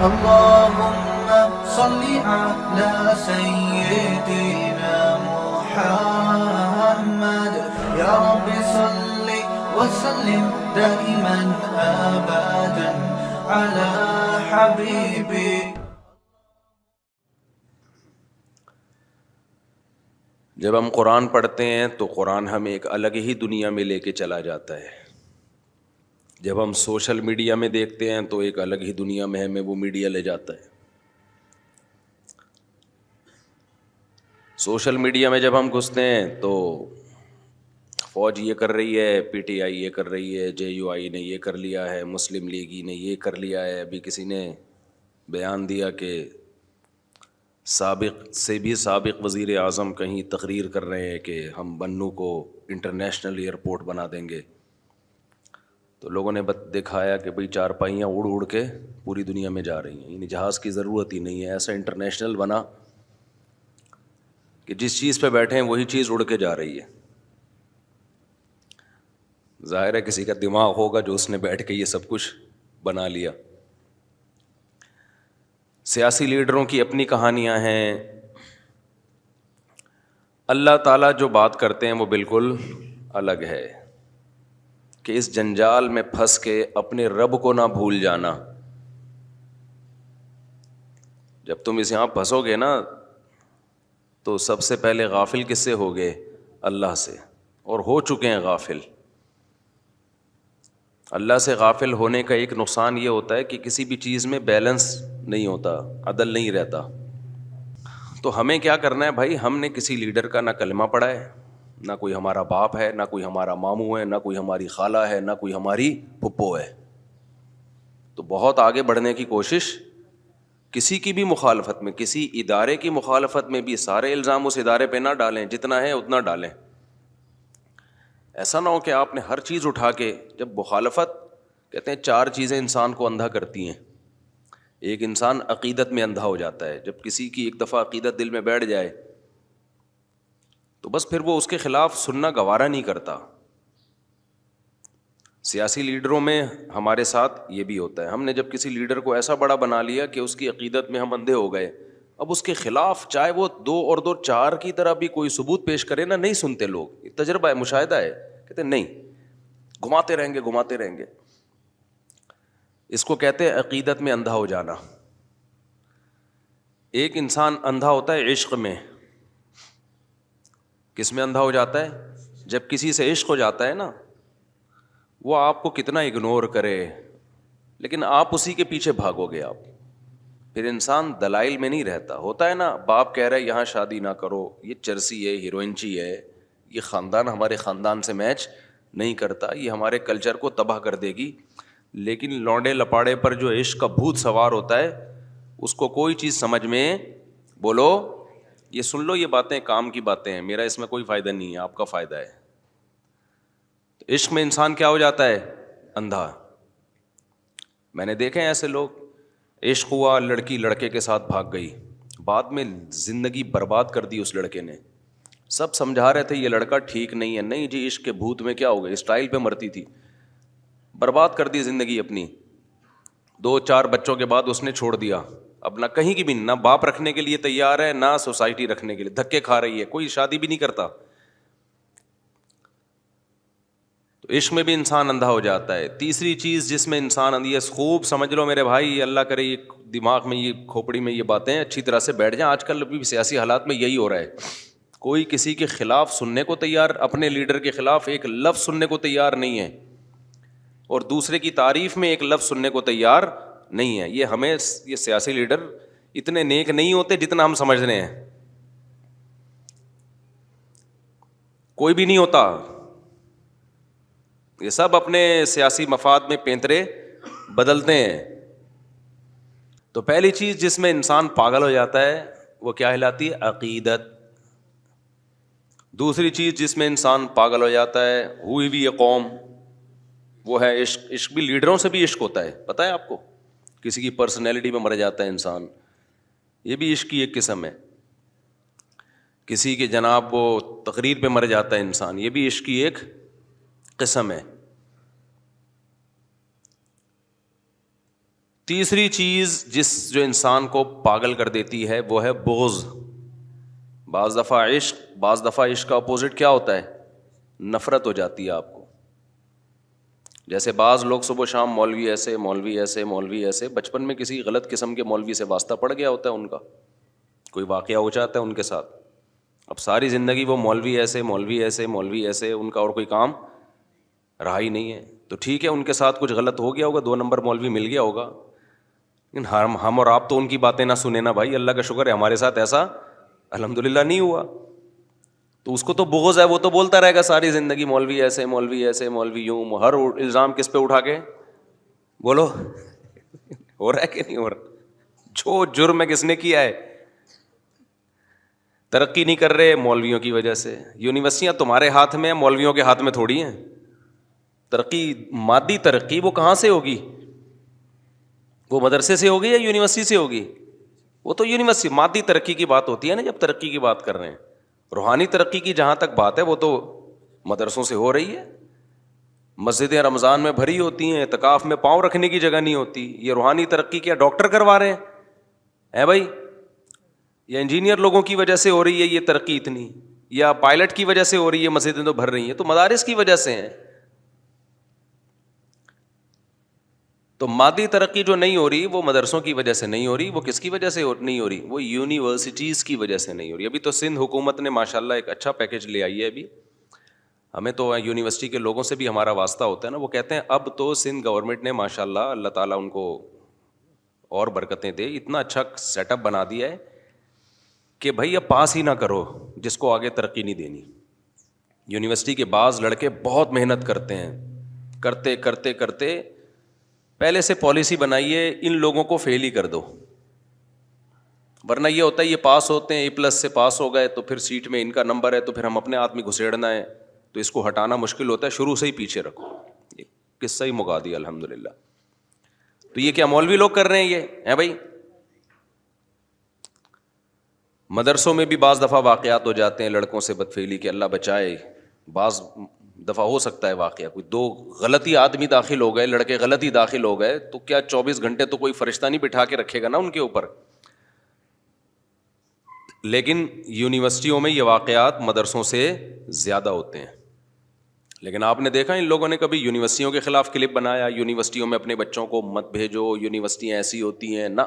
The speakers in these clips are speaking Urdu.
اللهم صل على سيدنا محمد يا رب صل وسلم دائما أبدا على حبيبي. جب ہم قرآن پڑھتے ہیں تو قرآن ہمیں ایک الگ ہی دنیا میں لے کے چلا جاتا ہے. جب ہم سوشل میڈیا میں دیکھتے ہیں تو ایک الگ ہی دنیا میں ہمیں وہ میڈیا لے جاتا ہے. سوشل میڈیا میں جب ہم گھستے ہیں تو فوج یہ کر رہی ہے, پی ٹی آئی یہ کر رہی ہے, جے یو آئی نے یہ کر لیا ہے, مسلم لیگی نے یہ کر لیا ہے. ابھی کسی نے بیان دیا کہ سابق سے بھی سابق وزیر اعظم کہیں تقریر کر رہے ہیں کہ ہم بنو کو انٹرنیشنل ایئرپورٹ بنا دیں گے. تو لوگوں نے دکھایا کہ بھئی چارپائیاں اڑ اڑ کے پوری دنیا میں جا رہی ہیں, یعنی جہاز کی ضرورت ہی نہیں ہے. ایسا انٹرنیشنل بنا کہ جس چیز پہ بیٹھے ہیں وہی چیز اڑ کے جا رہی ہے. ظاہر ہے کسی کا دماغ ہوگا جو اس نے بیٹھ کے یہ سب کچھ بنا لیا. سیاسی لیڈروں کی اپنی کہانیاں ہیں. اللہ تعالیٰ جو بات کرتے ہیں وہ بالکل الگ ہے کہ اس جنجال میں پھنس کے اپنے رب کو نہ بھول جانا. جب تم اس یہاں پھنسو گے نا تو سب سے پہلے غافل کس سے ہوگے؟ اللہ سے, اور ہو چکے ہیں غافل. اللہ سے غافل ہونے کا ایک نقصان یہ ہوتا ہے کہ کسی بھی چیز میں بیلنس نہیں ہوتا, عدل نہیں رہتا. تو ہمیں کیا کرنا ہے بھائی؟ ہم نے کسی لیڈر کا نہ کلمہ پڑھا ہے, نہ کوئی ہمارا باپ ہے, نہ کوئی ہمارا ماموں ہے, نہ کوئی ہماری خالہ ہے, نہ کوئی ہماری پھپھو ہے. تو بہت آگے بڑھنے کی کوشش, کسی کی بھی مخالفت میں, کسی ادارے کی مخالفت میں بھی سارے الزام اس ادارے پہ نہ ڈالیں, جتنا ہے اتنا ڈالیں. ایسا نہ ہو کہ آپ نے ہر چیز اٹھا کے, جب مخالفت کہتے ہیں 4 چیزیں انسان کو اندھا کرتی ہیں. ایک انسان عقیدت میں اندھا ہو جاتا ہے. جب کسی کی ایک دفعہ عقیدت دل میں بیٹھ جائے تو بس پھر وہ اس کے خلاف سننا گوارا نہیں کرتا. سیاسی لیڈروں میں ہمارے ساتھ یہ بھی ہوتا ہے. ہم نے جب کسی لیڈر کو ایسا بڑا بنا لیا کہ اس کی عقیدت میں ہم اندھے ہو گئے, اب اس کے خلاف چاہے وہ 2 اور 2 4 کی طرح بھی کوئی ثبوت پیش کرے نا, نہیں سنتے لوگ. تجربہ ہے, مشاہدہ ہے, کہتے نہیں, گھماتے رہیں گے گھماتے رہیں گے. اس کو کہتے ہیں عقیدت میں اندھا ہو جانا. ایک انسان اندھا ہوتا ہے عشق میں. کس میں اندھا ہو جاتا ہے؟ جب کسی سے عشق ہو جاتا ہے نا, وہ آپ کو کتنا اگنور کرے لیکن آپ اسی کے پیچھے بھاگو گے. آپ پھر انسان دلائل میں نہیں رہتا. ہوتا ہے نا, باپ کہہ رہا ہے یہاں شادی نہ کرو, یہ چرسی ہے, ہیروئنچی ہے, یہ خاندان ہمارے خاندان سے میچ نہیں کرتا, یہ ہمارے کلچر کو تباہ کر دے گی. لیکن لونڈے لپاڑے پر جو عشق کا بھوت سوار ہوتا ہے اس کو کوئی چیز سمجھ میں, بولو یہ سن لو, یہ باتیں کام کی باتیں ہیں, میرا اس میں کوئی فائدہ نہیں ہے, آپ کا فائدہ ہے. تو عشق میں انسان کیا ہو جاتا ہے؟ اندھا. میں نے دیکھے ایسے لوگ, عشق ہوا, لڑکی لڑکے کے ساتھ بھاگ گئی, بعد میں زندگی برباد کر دی اس لڑکے نے. سب سمجھا رہے تھے یہ لڑکا ٹھیک نہیں ہے, نہیں جی عشق کے بھوت میں کیا ہو گیا, اسٹائل پہ مرتی تھی, برباد کر دی زندگی اپنی. 2-4 بچوں کے بعد اس نے چھوڑ دیا. اب نہ کہیں کی بھی, نہ باپ رکھنے کے لیے تیار ہے, نہ سوسائٹی رکھنے کے لیے, دھکے کھا رہی ہے, کوئی شادی بھی نہیں کرتا. تو عشق میں بھی انسان اندھا ہو جاتا ہے. تیسری چیز جس میں انسان, یہ خوب سمجھ لو میرے بھائی, اللہ کرے یہ دماغ میں, یہ کھوپڑی میں یہ باتیں اچھی طرح سے بیٹھ جائیں. آج کل بھی سیاسی حالات میں یہی ہو رہا ہے, کوئی کسی کے خلاف سننے کو تیار, اپنے لیڈر کے خلاف ایک لفظ سننے کو تیار نہیں ہے, اور دوسرے کی تعریف میں ایک لفظ سننے کو تیار نہیں ہے. یہ سیاسی لیڈر اتنے نیک نہیں ہوتے جتنا ہم سمجھ رہے ہیں. کوئی بھی نہیں ہوتا, یہ سب اپنے سیاسی مفاد میں پینترے بدلتے ہیں. تو پہلی چیز جس میں انسان پاگل ہو جاتا ہے وہ کیا کہلاتی ہے؟ عقیدت. دوسری چیز جس میں انسان پاگل ہو جاتا ہے, ہوئی بھی یہ قوم, وہ ہے عشق. عشق بھی لیڈروں سے بھی عشق ہوتا ہے, پتہ ہے آپ کو, کسی کی پرسنالٹی میں مر جاتا ہے انسان, یہ بھی عشق کی ایک قسم ہے. کسی کے جناب وہ تقریر پہ مر جاتا ہے انسان, یہ بھی عشق کی ایک قسم ہے. تیسری چیز جو انسان کو پاگل کر دیتی ہے وہ ہے بغض. بعض دفعہ عشق کا اپوزٹ کیا ہوتا ہے؟ نفرت ہو جاتی ہے آپ کو. جیسے بعض لوگ صبح شام مولوی ایسے مولوی ایسے مولوی ایسے، بچپن میں کسی غلط قسم کے مولوی سے واسطہ پڑ گیا ہوتا ہے، ان کا کوئی واقعہ ہو جاتا ہے ان کے ساتھ، اب ساری زندگی وہ مولوی ایسے مولوی ایسے مولوی ایسے، ان کا اور کوئی کام رہا ہی نہیں ہے. تو ٹھیک ہے، ان کے ساتھ کچھ غلط ہو گیا ہوگا، 2 نمبر مولوی مل گیا ہوگا، لیکن ہم اور آپ تو ان کی باتیں نہ سنیں نا بھائی. اللہ کا شکر ہے ہمارے ساتھ ایسا الحمدللہ نہیں ہوا. تو اس کو تو بغض ہے، وہ تو بولتا رہے گا ساری زندگی مولوی ایسے مولوی ایسے مولوی یوں. ہر الزام کس پہ اٹھا کے بولو ہو رہا ہے کہ نہیں ہو رہا؟ جو جرم ہے کس نے کیا ہے؟ ترقی نہیں کر رہے مولویوں کی وجہ سے. یونیورسٹیاں تمہارے ہاتھ میں ہیں، مولویوں کے ہاتھ میں تھوڑی ہیں. ترقی، مادی ترقی وہ کہاں سے ہوگی؟ وہ مدرسے سے ہوگی یا یونیورسٹی سے ہوگی؟ وہ تو یونیورسٹی. مادی ترقی کی بات ہوتی ہے نا جب ترقی کی بات کر رہے ہیں. روحانی ترقی کی جہاں تک بات ہے وہ تو مدرسوں سے ہو رہی ہے. مسجدیں رمضان میں بھری ہوتی ہیں، اعتکاف میں پاؤں رکھنے کی جگہ نہیں ہوتی. یہ روحانی ترقی کیا ڈاکٹر کروا رہے ہیں بھائی؟ یا انجینئر لوگوں کی وجہ سے ہو رہی ہے یہ ترقی اتنی، یا پائلٹ کی وجہ سے ہو رہی ہے مسجدیں تو بھر رہی ہیں؟ تو مدارس کی وجہ سے ہیں. تو مادی ترقی جو نہیں ہو رہی وہ مدرسوں کی وجہ سے نہیں ہو رہی. وہ کس کی وجہ سے نہیں ہو رہی؟ وہ یونیورسٹیز کی وجہ سے نہیں ہو رہی. ابھی تو سندھ حکومت نے ماشاءاللہ ایک اچھا پیکیج لے آئی ہے. ابھی ہمیں تو یونیورسٹی کے لوگوں سے بھی ہمارا واسطہ ہوتا ہے نا، وہ کہتے ہیں اب تو سندھ گورنمنٹ نے ماشاءاللہ اللہ تعالیٰ ان کو اور برکتیں دے، اتنا اچھا سیٹ اپ بنا دیا ہے کہ بھائی اب پاس ہی نہ کرو جس کو آگے ترقی نہیں دینی. یونیورسٹی کے بعض لڑکے بہت محنت کرتے ہیں، کرتے کرتے کرتے پہلے سے پالیسی بنائیے ان لوگوں کو فیل ہی کر دو. ورنہ یہ ہوتا ہے یہ پاس ہوتے ہیں A+ سے پاس ہو گئے تو پھر سیٹ میں ان کا نمبر ہے تو پھر ہم اپنے آدمی گھسیڑنا ہے تو اس کو ہٹانا مشکل ہوتا ہے. شروع سے ہی پیچھے رکھو. یہ قصہ ہی مکا دیا الحمدللہ. تو یہ کیا مولوی لوگ کر رہے ہیں یہ ہے بھائی؟ مدرسوں میں بھی بعض دفعہ واقعات ہو جاتے ہیں لڑکوں سے بدفعلی کے، اللہ بچائے. بعض دفعہ ہو سکتا ہے واقعہ کوئی 2 غلطی آدمی داخل ہو گئے، لڑکے غلط ہی داخل ہو گئے تو کیا 24 گھنٹے تو کوئی فرشتہ نہیں بٹھا کے رکھے گا نا ان کے اوپر. لیکن یونیورسٹیوں میں یہ واقعات مدرسوں سے زیادہ ہوتے ہیں. لیکن آپ نے دیکھا ان لوگوں نے کبھی یونیورسٹیوں کے خلاف کلپ بنایا؟ یونیورسٹیوں میں اپنے بچوں کو مت بھیجو، یونیورسٹیاں ایسی ہوتی ہیں نا.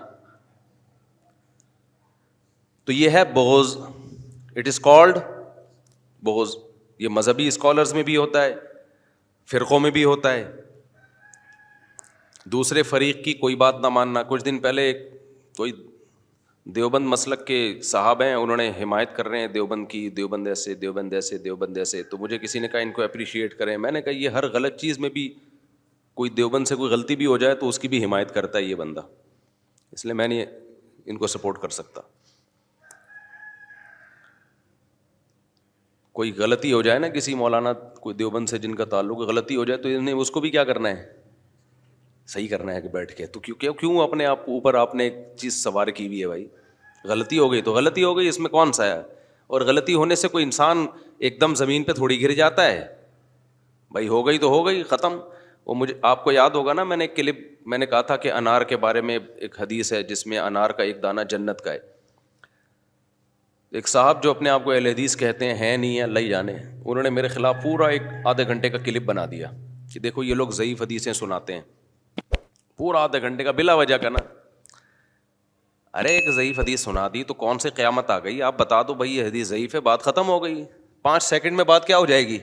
تو یہ ہے بغض. اٹ از کالڈ بغض. یہ مذہبی اسکالرز میں بھی ہوتا ہے، فرقوں میں بھی ہوتا ہے. دوسرے فریق کی کوئی بات نہ ماننا. کچھ دن پہلے کوئی دیوبند مسلک کے صاحب ہیں، انہوں نے حمایت کر رہے ہیں دیوبند کی، دیوبند ایسے دیوبند ایسے دیوبند ایسے. تو مجھے کسی نے کہا ان کو اپریشیٹ کریں. میں نے کہا یہ ہر غلط چیز میں بھی کوئی دیوبند سے کوئی غلطی بھی ہو جائے تو اس کی بھی حمایت کرتا ہے یہ بندہ، اس لیے میں نہیں ان کو سپورٹ کر سکتا. کوئی غلطی ہو جائے نا کسی مولانا کوئی دیوبند سے جن کا تعلق غلطی ہو جائے تو انہیں اس کو بھی کیا کرنا ہے؟ صحیح کرنا ہے کہ بیٹھ کے. تو کیوں اپنے آپ اوپر آپ نے ایک چیز سوار کی ہوئی ہے بھائی؟ غلطی ہو گئی تو غلطی ہو گئی، اس میں کون سا ہے؟ اور غلطی ہونے سے کوئی انسان ایک دم زمین پہ تھوڑی گر جاتا ہے بھائی، ہو گئی تو ہو گئی، ختم. وہ مجھے آپ کو یاد ہوگا نا، میں نے ایک کلپ میں نے کہا تھا کہ انار کے بارے میں ایک حدیث ہے جس میں انار کا ایک دانہ جنت کا ہے. ایک صاحب جو اپنے آپ کو اہل حدیث کہتے ہیں نہیں ہے، اللہ ہی جانے، انہوں نے میرے خلاف پورا ایک آدھے گھنٹے کا کلپ بنا دیا کہ دیکھو یہ لوگ ضعیف حدیثیں سناتے ہیں. پورا آدھے گھنٹے کا بلا وجہ کا نا. ارے ایک ضعیف حدیث سنا دی تو کون سے قیامت آ گئی؟ آپ بتا دو بھائی یہ حدیث ضعیف ہے، بات ختم ہو گئی. 5 سیکنڈ میں بات کیا ہو جائے گی؟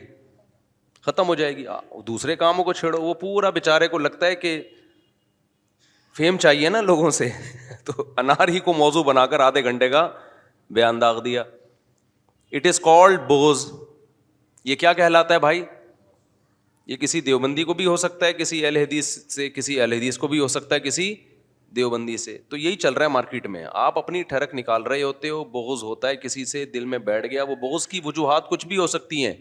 ختم ہو جائے گی. دوسرے کاموں کو چھیڑو. وہ پورا بیچارے کو لگتا ہے کہ فیم چاہیے نا لوگوں سے تو انار ہی کو موضوع بنا کر آدھے گھنٹے کا بیان داغ دیا. اٹ از کالڈ بغض. یہ کیا کہلاتا ہے بھائی؟ یہ کسی دیوبندی کو بھی ہو سکتا ہے، کسی اہل حدیث سے، کسی اہل حدیث کو بھی ہو سکتا ہے کسی دیوبندی سے. تو یہی چل رہا ہے مارکیٹ میں. آپ اپنی ٹھڑک نکال رہے ہوتے ہو، بغض ہوتا ہے کسی سے، دل میں بیٹھ گیا. وہ بغض کی وجوہات کچھ بھی ہو سکتی ہیں.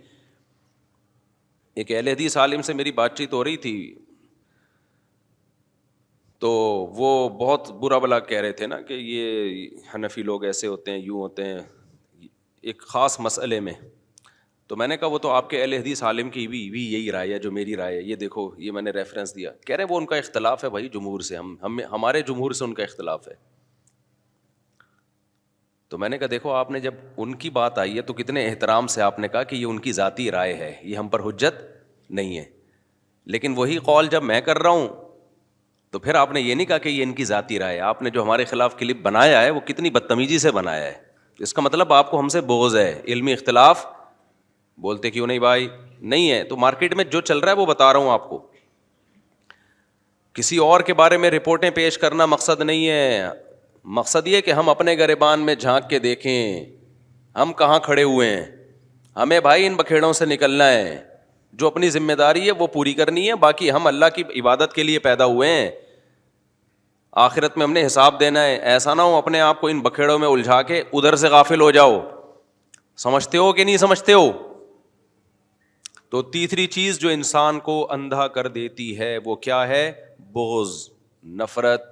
ایک اہل حدیث عالم سے میری بات چیت ہو رہی تھی تو وہ بہت برا بلا کہہ رہے تھے نا کہ یہ حنفی لوگ ایسے ہوتے ہیں، یوں ہوتے ہیں ایک خاص مسئلے میں. تو میں نے کہا وہ تو آپ کے اہل حدیث عالم کی بھی یہی رائے ہے جو میری رائے ہے, یہ دیکھو یہ میں نے ریفرنس دیا. کہہ رہے وہ ان کا اختلاف ہے بھائی جمہور سے, ہمارے جمہور سے ان کا اختلاف ہے. تو میں نے کہا دیکھو آپ نے جب ان کی بات آئی ہے تو کتنے احترام سے آپ نے کہا کہ یہ ان کی ذاتی رائے ہے, یہ ہم پر حجت نہیں ہے. لیکن وہی قول جب میں کر رہا ہوں تو پھر آپ نے یہ نہیں کہا کہ یہ ان کی ذاتی رائے ہے. آپ نے جو ہمارے خلاف کلپ بنایا ہے وہ کتنی بدتمیزی سے بنایا ہے. اس کا مطلب آپ کو ہم سے بغض ہے. علمی اختلاف بولتے کیوں نہیں بھائی, نہیں ہے. تو مارکیٹ میں جو چل رہا ہے وہ بتا رہا ہوں آپ کو. کسی اور کے بارے میں رپورٹیں پیش کرنا مقصد نہیں ہے. مقصد یہ کہ ہم اپنے گریبان میں جھانک کے دیکھیں ہم کہاں کھڑے ہوئے ہیں. ہمیں بھائی ان بکھیڑوں سے نکلنا ہے. جو اپنی ذمہ داری ہے وہ پوری کرنی ہے. باقی ہم اللہ کی عبادت کے لیے پیدا ہوئے ہیں, آخرت میں ہم نے حساب دینا ہے. ایسا نہ ہو اپنے آپ کو ان بکھیڑوں میں الجھا کے ادھر سے غافل ہو جاؤ. سمجھتے ہو کہ نہیں سمجھتے ہو؟ تو تیسری چیز جو انسان کو اندھا کر دیتی ہے وہ کیا ہے؟ بغض, نفرت.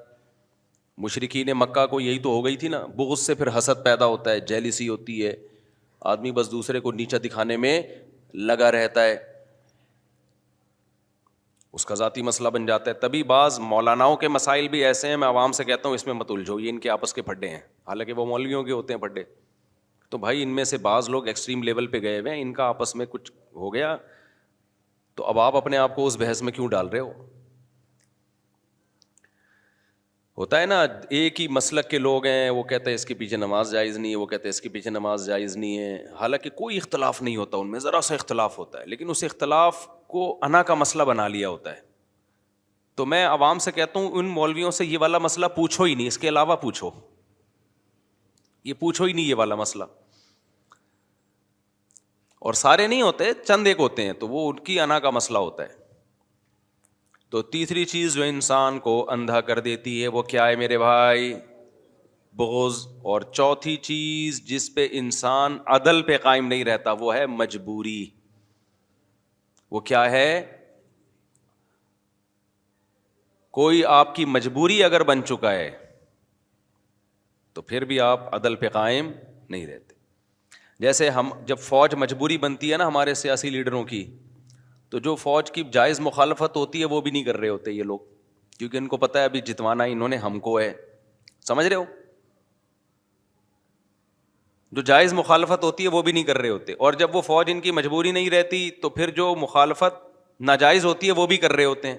مشرکین مکہ کو یہی تو ہو گئی تھی نا. بغض سے پھر حسد پیدا ہوتا ہے, جیلسی ہوتی ہے, آدمی بس دوسرے کو نیچا دکھانے میں لگا رہتا ہے, اس کا ذاتی مسئلہ بن جاتا ہے. تبھی بعض مولاناؤں کے مسائل بھی ایسے ہیں, میں عوام سے کہتا ہوں اس میں مت الجھو, یہ ان کے آپس کے پھڈے ہیں, حالانکہ وہ مولویوں کے ہوتے ہیں پھڈے. تو بھائی ان میں سے بعض لوگ ایکسٹریم لیول پہ گئے ہوئے ہیں, ان کا آپس میں کچھ ہو گیا تو اب آپ اپنے آپ کو اس بحث میں کیوں ڈال رہے ہو؟ ہوتا ہے نا ایک ہی مسلک کے لوگ ہیں, وہ کہتے ہیں اس کے پیچھے نماز جائز نہیں ہے, وہ کہتے ہیں اس کے پیچھے نماز جائز نہیں ہے. حالانکہ کوئی اختلاف نہیں ہوتا ان میں, ذرا سا اختلاف ہوتا ہے, لیکن اس اختلاف کو انا کا مسئلہ بنا لیا ہوتا ہے. تو میں عوام سے کہتا ہوں ان مولویوں سے یہ والا مسئلہ پوچھو ہی نہیں, اس کے علاوہ پوچھو, یہ پوچھو ہی نہیں یہ والا مسئلہ. اور سارے نہیں ہوتے, چند ایک ہوتے ہیں, تو وہ ان کی انا کا مسئلہ ہوتا ہے. تو تیسری چیز جو انسان کو اندھا کر دیتی ہے وہ کیا ہے میرے بھائی؟ بغض. اور چوتھی چیز جس پہ انسان عدل پہ قائم نہیں رہتا وہ ہے مجبوری. وہ کیا ہے؟ کوئی آپ کی مجبوری اگر بن چکا ہے تو پھر بھی آپ عدل پہ قائم نہیں رہتے. جیسے ہم جب فوج مجبوری بنتی ہے نا ہمارے سیاسی لیڈروں کی, تو جو فوج کی جائز مخالفت ہوتی ہے وہ بھی نہیں کر رہے ہوتے یہ لوگ, کیونکہ ان کو پتہ ہے ابھی جتوانا انہوں نے ہم کو ہے. سمجھ رہے ہو؟ جو جائز مخالفت ہوتی ہے وہ بھی نہیں کر رہے ہوتے, اور جب وہ فوج ان کی مجبوری نہیں رہتی تو پھر جو مخالفت ناجائز ہوتی ہے وہ بھی کر رہے ہوتے ہیں.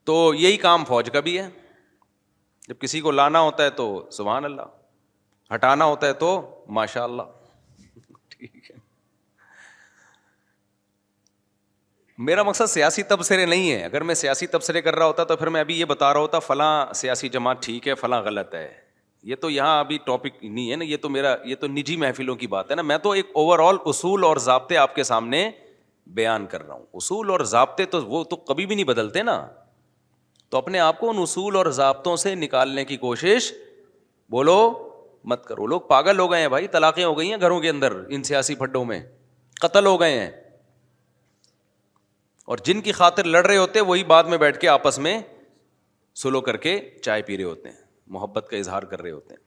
تو یہی کام فوج کا بھی ہے. جب کسی کو لانا ہوتا ہے تو سبحان اللہ, ہٹانا ہوتا ہے تو ماشاء اللہ. ٹھیک ہے, میرا مقصد سیاسی تبصرے نہیں ہے. اگر میں سیاسی تبصرے کر رہا ہوتا تو پھر میں ابھی یہ بتا رہا ہوتا فلاں سیاسی جماعت ٹھیک ہے فلاں غلط ہے. یہ تو یہاں ابھی ٹاپک نہیں ہے نا, یہ تو نجی محفلوں کی بات ہے نا. میں تو ایک اوور آل اصول اور ضابطے آپ کے سامنے بیان کر رہا ہوں. اصول اور ضابطے تو وہ تو کبھی بھی نہیں بدلتے نا. تو اپنے آپ کو ان اصول اور ضابطوں سے نکالنے کی کوشش بولو مت کرو. لوگ پاگل ہو گئے ہیں بھائی, طلاقیں ہو گئی ہیں گھروں کے اندر, ان سیاسی پھڈوں میں قتل ہو گئے ہیں, اور جن کی خاطر لڑ رہے ہوتے وہی بعد میں بیٹھ کے آپس میں سلو کر کے چائے پی رہے ہوتے ہیں, محبت کا اظہار کر رہے ہوتے ہیں.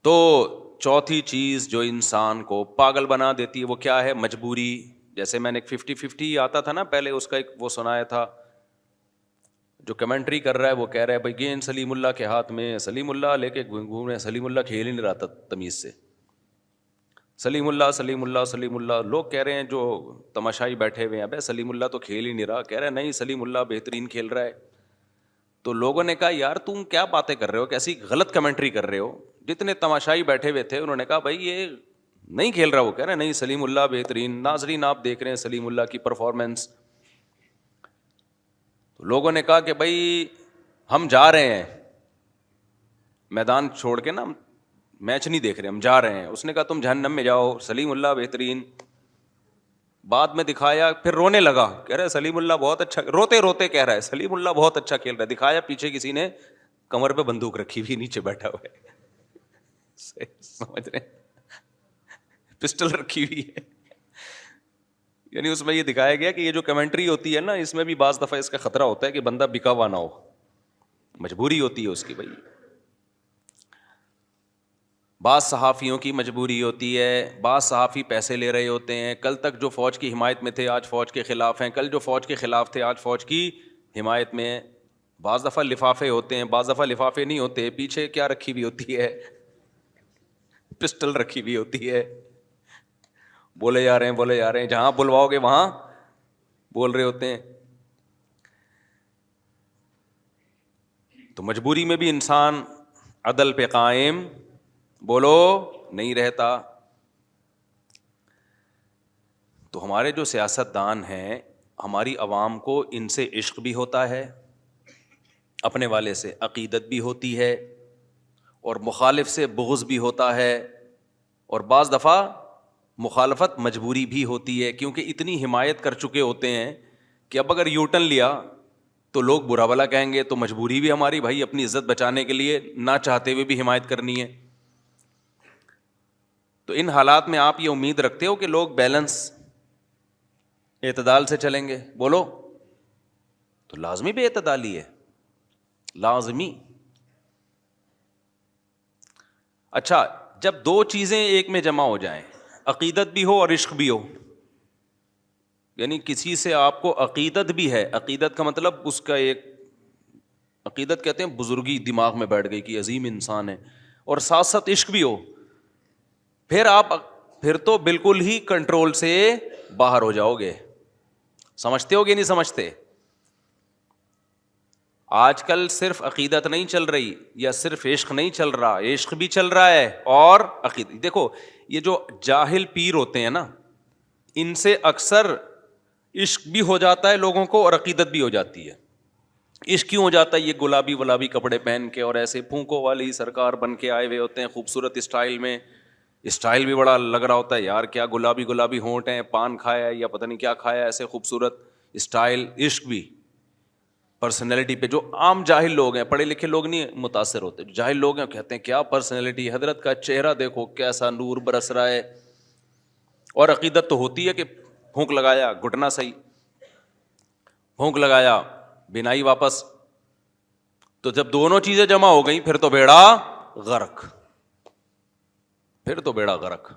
تو چوتھی چیز جو انسان کو پاگل بنا دیتی ہے وہ کیا ہے؟ مجبوری. جیسے میں نے ایک 50-50 آتا تھا نا پہلے, اس کا ایک وہ سنایا تھا, جو کمنٹری کر رہا ہے وہ کہہ رہا ہے بھائی گیند سلیم اللہ کے ہاتھ میں, سلیم اللہ لے کے گھوم رہے ہیں, سلیم اللہ کھیل ہی نہیں رہا تھا تمیز سے, سلیم اللہ سلیم اللہ سلیم اللہ. لوگ کہہ رہے ہیں جو تماشائی بیٹھے ہوئے ہیں ابے سلیم اللہ تو کھیل ہی نہیں رہا, کہہ رہے ہیں نہیں سلیم اللہ بہترین کھیل رہا ہے. تو لوگوں نے کہا یار تم کیا باتیں کر رہے ہو, کیسی غلط کمنٹری کر رہے ہو. جتنے تماشائی بیٹھے ہوئے تھے انہوں نے کہا بھائی یہ نہیں کھیل رہا, وہ کہہ رہے ہیں نہیں سلیم اللہ بہترین. ناظرین آپ دیکھ رہے ہیں سلیم اللہ کی پرفارمنس. تو لوگوں نے کہا کہ بھائی ہم جا رہے ہیں میدان چھوڑ کے نا, میچ نہیں دیکھ رہے, ہم جا رہے ہیں. اس نے کہا تم جہنم میں جاؤ, سلیم اللہ بہترین. بعد میں دکھایا, پھر رونے لگا, کہہ رہا ہے سلیم اللہ بہت اچھا, روتے روتے کہہ رہا ہے سلیم اللہ بہت اچھا کھیل رہا ہے. دکھایا پیچھے کسی نے کمر پہ بندوق رکھی ہوئی نیچے بیٹھا ہوا ہے, سمجھ رہے ہیں, پسٹل رکھی ہوئی ہے. یعنی اس میں یہ دکھایا گیا کہ یہ جو کمنٹری ہوتی ہے نا اس میں بھی بعض دفعہ اس کا خطرہ ہوتا ہے کہ بندہ بکا ہوا نہ ہو, مجبوری ہوتی ہے اس کی. بھائی بعض صحافیوں کی مجبوری ہوتی ہے، بعض صحافی پیسے لے رہے ہوتے ہیں، کل تک جو فوج کی حمایت میں تھے آج فوج کے خلاف ہیں، کل جو فوج کے خلاف تھے آج فوج کی حمایت میں ہیں۔ بعض دفعہ لفافے ہوتے ہیں، بعض دفعہ لفافے نہیں ہوتے، پیچھے کیا رکھی ہوئی ہوتی ہے؟ پسٹل رکھی ہوئی ہوتی ہے، بولے جا رہے ہیں، جہاں بلواؤ گے وہاں بول رہے ہوتے ہیں۔ تو مجبوری میں بھی انسان عدل پہ قائم بولو نہیں رہتا۔ تو ہمارے جو سیاست دان ہیں، ہماری عوام کو ان سے عشق بھی ہوتا ہے، اپنے والے سے عقیدت بھی ہوتی ہے، اور مخالف سے بغض بھی ہوتا ہے، اور بعض دفعہ مخالفت مجبوری بھی ہوتی ہے، کیونکہ اتنی حمایت کر چکے ہوتے ہیں کہ اب اگر یو ٹرن لیا تو لوگ برا بھلا کہیں گے، تو مجبوری بھی ہماری بھائی اپنی عزت بچانے کے لیے نہ چاہتے ہوئے بھی حمایت کرنی ہے۔ تو ان حالات میں آپ یہ امید رکھتے ہو کہ لوگ بیلنس اعتدال سے چلیں گے؟ بولو۔ تو لازمی بے اعتدالی ہے، لازمی۔ اچھا، جب دو چیزیں ایک میں جمع ہو جائیں، عقیدت بھی ہو اور عشق بھی ہو، یعنی کسی سے آپ کو عقیدت بھی ہے، عقیدت کا مطلب اس کا ایک عقیدت کہتے ہیں بزرگی دماغ میں بیٹھ گئی کہ عظیم انسان ہے، اور ساتھ ساتھ عشق بھی ہو، پھر تو بالکل ہی کنٹرول سے باہر ہو جاؤ گے۔ سمجھتے ہو گے نہیں سمجھتے؟ آج کل صرف عقیدت نہیں چل رہی، یا صرف عشق نہیں چل رہا، عشق بھی چل رہا ہے اور عقیدت۔ دیکھو یہ جو جاہل پیر ہوتے ہیں نا، ان سے اکثر عشق بھی ہو جاتا ہے لوگوں کو اور عقیدت بھی ہو جاتی ہے۔ عشق کیوں ہو جاتا ہے؟ یہ گلابی کپڑے پہن کے اور ایسے پھونکوں والی سرکار بن کے آئے ہوئے ہوتے ہیں، خوبصورت اسٹائل میں، اسٹائل بھی بڑا لگ رہا ہوتا ہے، یار کیا گلابی ہونٹ ہیں، پان کھایا ہے یا پتہ نہیں کیا کھایا ہے، ایسے خوبصورت اسٹائل۔ عشق بھی پرسنالٹی پہ، جو عام جاہل لوگ ہیں، پڑھے لکھے لوگ نہیں متاثر ہوتے، جاہل لوگ ہیں کہتے ہیں کیا پرسنالٹی، حضرت کا چہرہ دیکھو کیسا نور برس رہا ہے، اور عقیدت تو ہوتی ہے کہ پھونک لگایا گھٹنا صحیح، پھونک لگایا بینائی واپس۔ تو جب دونوں چیزیں جمع ہو گئیں پھر تو بیڑا غرق، پھر تو بیڑا غرق۔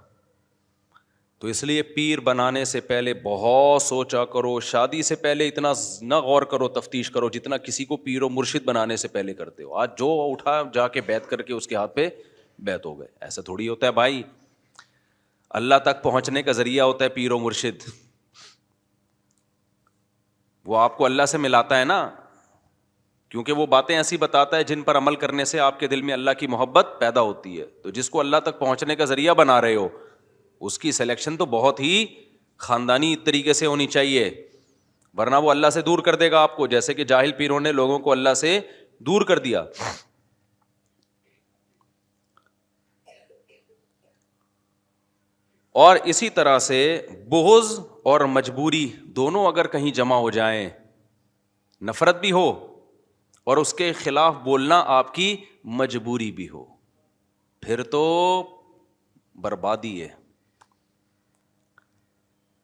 تو اس لیے پیر بنانے سے پہلے بہت سوچا کرو، شادی سے پہلے اتنا نہ غور کرو، تفتیش کرو جتنا کسی کو پیر و مرشد بنانے سے پہلے کرتے ہو۔ آج جو اٹھا جا کے بیعت کر کے اس کے ہاتھ پہ بیعت ہو گئے، ایسا تھوڑی ہوتا ہے بھائی۔ اللہ تک پہنچنے کا ذریعہ ہوتا ہے پیر و مرشد، وہ آپ کو اللہ سے ملاتا ہے نا، کیونکہ وہ باتیں ایسی بتاتا ہے جن پر عمل کرنے سے آپ کے دل میں اللہ کی محبت پیدا ہوتی ہے۔ تو جس کو اللہ تک پہنچنے کا ذریعہ بنا رہے ہو، اس کی سلیکشن تو بہت ہی خاندانی طریقے سے ہونی چاہیے، ورنہ وہ اللہ سے دور کر دے گا آپ کو، جیسے کہ جاہل پیروں نے لوگوں کو اللہ سے دور کر دیا۔ اور اسی طرح سے بغض اور مجبوری دونوں اگر کہیں جمع ہو جائیں، نفرت بھی ہو اور اس کے خلاف بولنا آپ کی مجبوری بھی ہو، پھر تو بربادی ہے۔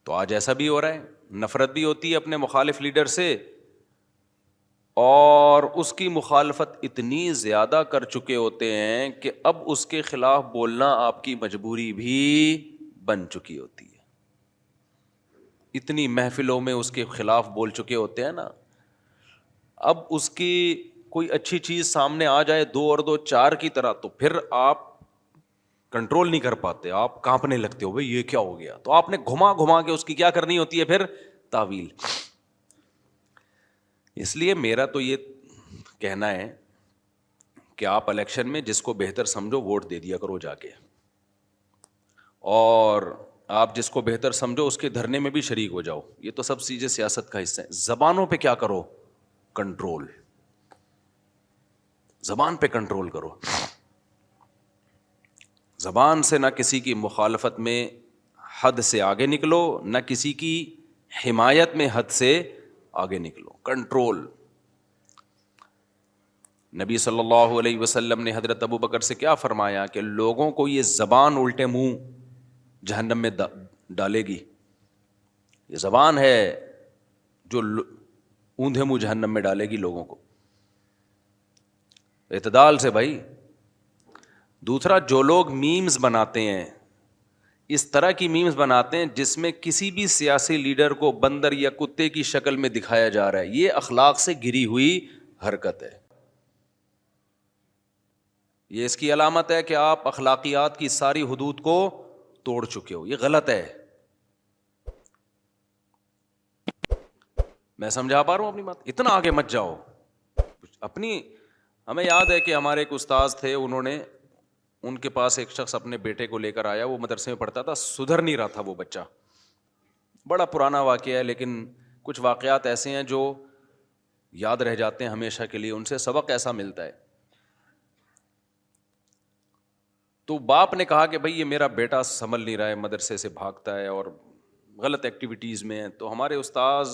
تو آج ایسا بھی ہو رہا ہے، نفرت بھی ہوتی ہے اپنے مخالف لیڈر سے، اور اس کی مخالفت اتنی زیادہ کر چکے ہوتے ہیں کہ اب اس کے خلاف بولنا آپ کی مجبوری بھی بن چکی ہوتی ہے۔ اتنی محفلوں میں اس کے خلاف بول چکے ہوتے ہیں نا، اب اس کی کوئی اچھی چیز سامنے آ جائے 2 اور 2 4 کی طرح، تو پھر آپ کنٹرول نہیں کر پاتے، آپ کانپنے لگتے ہو، بھئی یہ کیا ہو گیا؟ تو آپ نے گھما کے اس کی کیا کرنی ہوتی ہے پھر؟ تعویل۔ اس لیے میرا تو یہ کہنا ہے کہ آپ الیکشن میں جس کو بہتر سمجھو ووٹ دے دیا کرو جا کے، اور آپ جس کو بہتر سمجھو اس کے دھرنے میں بھی شریک ہو جاؤ، یہ تو سب چیزیں سیاست کا حصہ ہے۔ زبانوں پہ کیا کرو؟ کنٹرول، زبان پہ کنٹرول کرو، زبان سے نہ کسی کی مخالفت میں حد سے آگے نکلو، نہ کسی کی حمایت میں حد سے آگے نکلو، کنٹرول۔ نبی صلی اللہ علیہ وسلم نے حضرت ابو بکر سے کیا فرمایا کہ لوگوں کو یہ زبان الٹے منہ جہنم میں ڈالے گی، یہ زبان ہے جو اوندھے منہ جہنم میں ڈالے گی لوگوں کو۔ اعتدال سے بھائی، دوسرا، جو لوگ میمز بناتے ہیں، اس طرح کی میمز بناتے ہیں جس میں کسی بھی سیاسی لیڈر کو بندر یا کتے کی شکل میں دکھایا جا رہا ہے، یہ اخلاق سے گری ہوئی حرکت ہے. یہ اس کی علامت ہے کہ آپ اخلاقیات کی ساری حدود کو توڑ چکے ہو. یہ غلط ہے. میں سمجھا پا رہا ہوں اپنی بات؟ اتنا آگے مت جاؤ اپنی. ہمیں یاد ہے کہ ہمارے ایک استاذ تھے، ان کے پاس ایک شخص اپنے بیٹے کو لے کر آیا، وہ مدرسے میں پڑھتا تھا، سدھر نہیں رہا تھا وہ بچہ. بڑا پرانا واقعہ ہے، لیکن کچھ واقعات ایسے ہیں جو یاد رہ جاتے ہیں ہمیشہ کے لیے، ان سے سبق ایسا ملتا ہے. تو باپ نے کہا کہ بھائی یہ میرا بیٹا سنبھل نہیں رہا ہے، مدرسے سے بھاگتا ہے اور غلط ایکٹیویٹیز میں ہے. تو ہمارے استاذ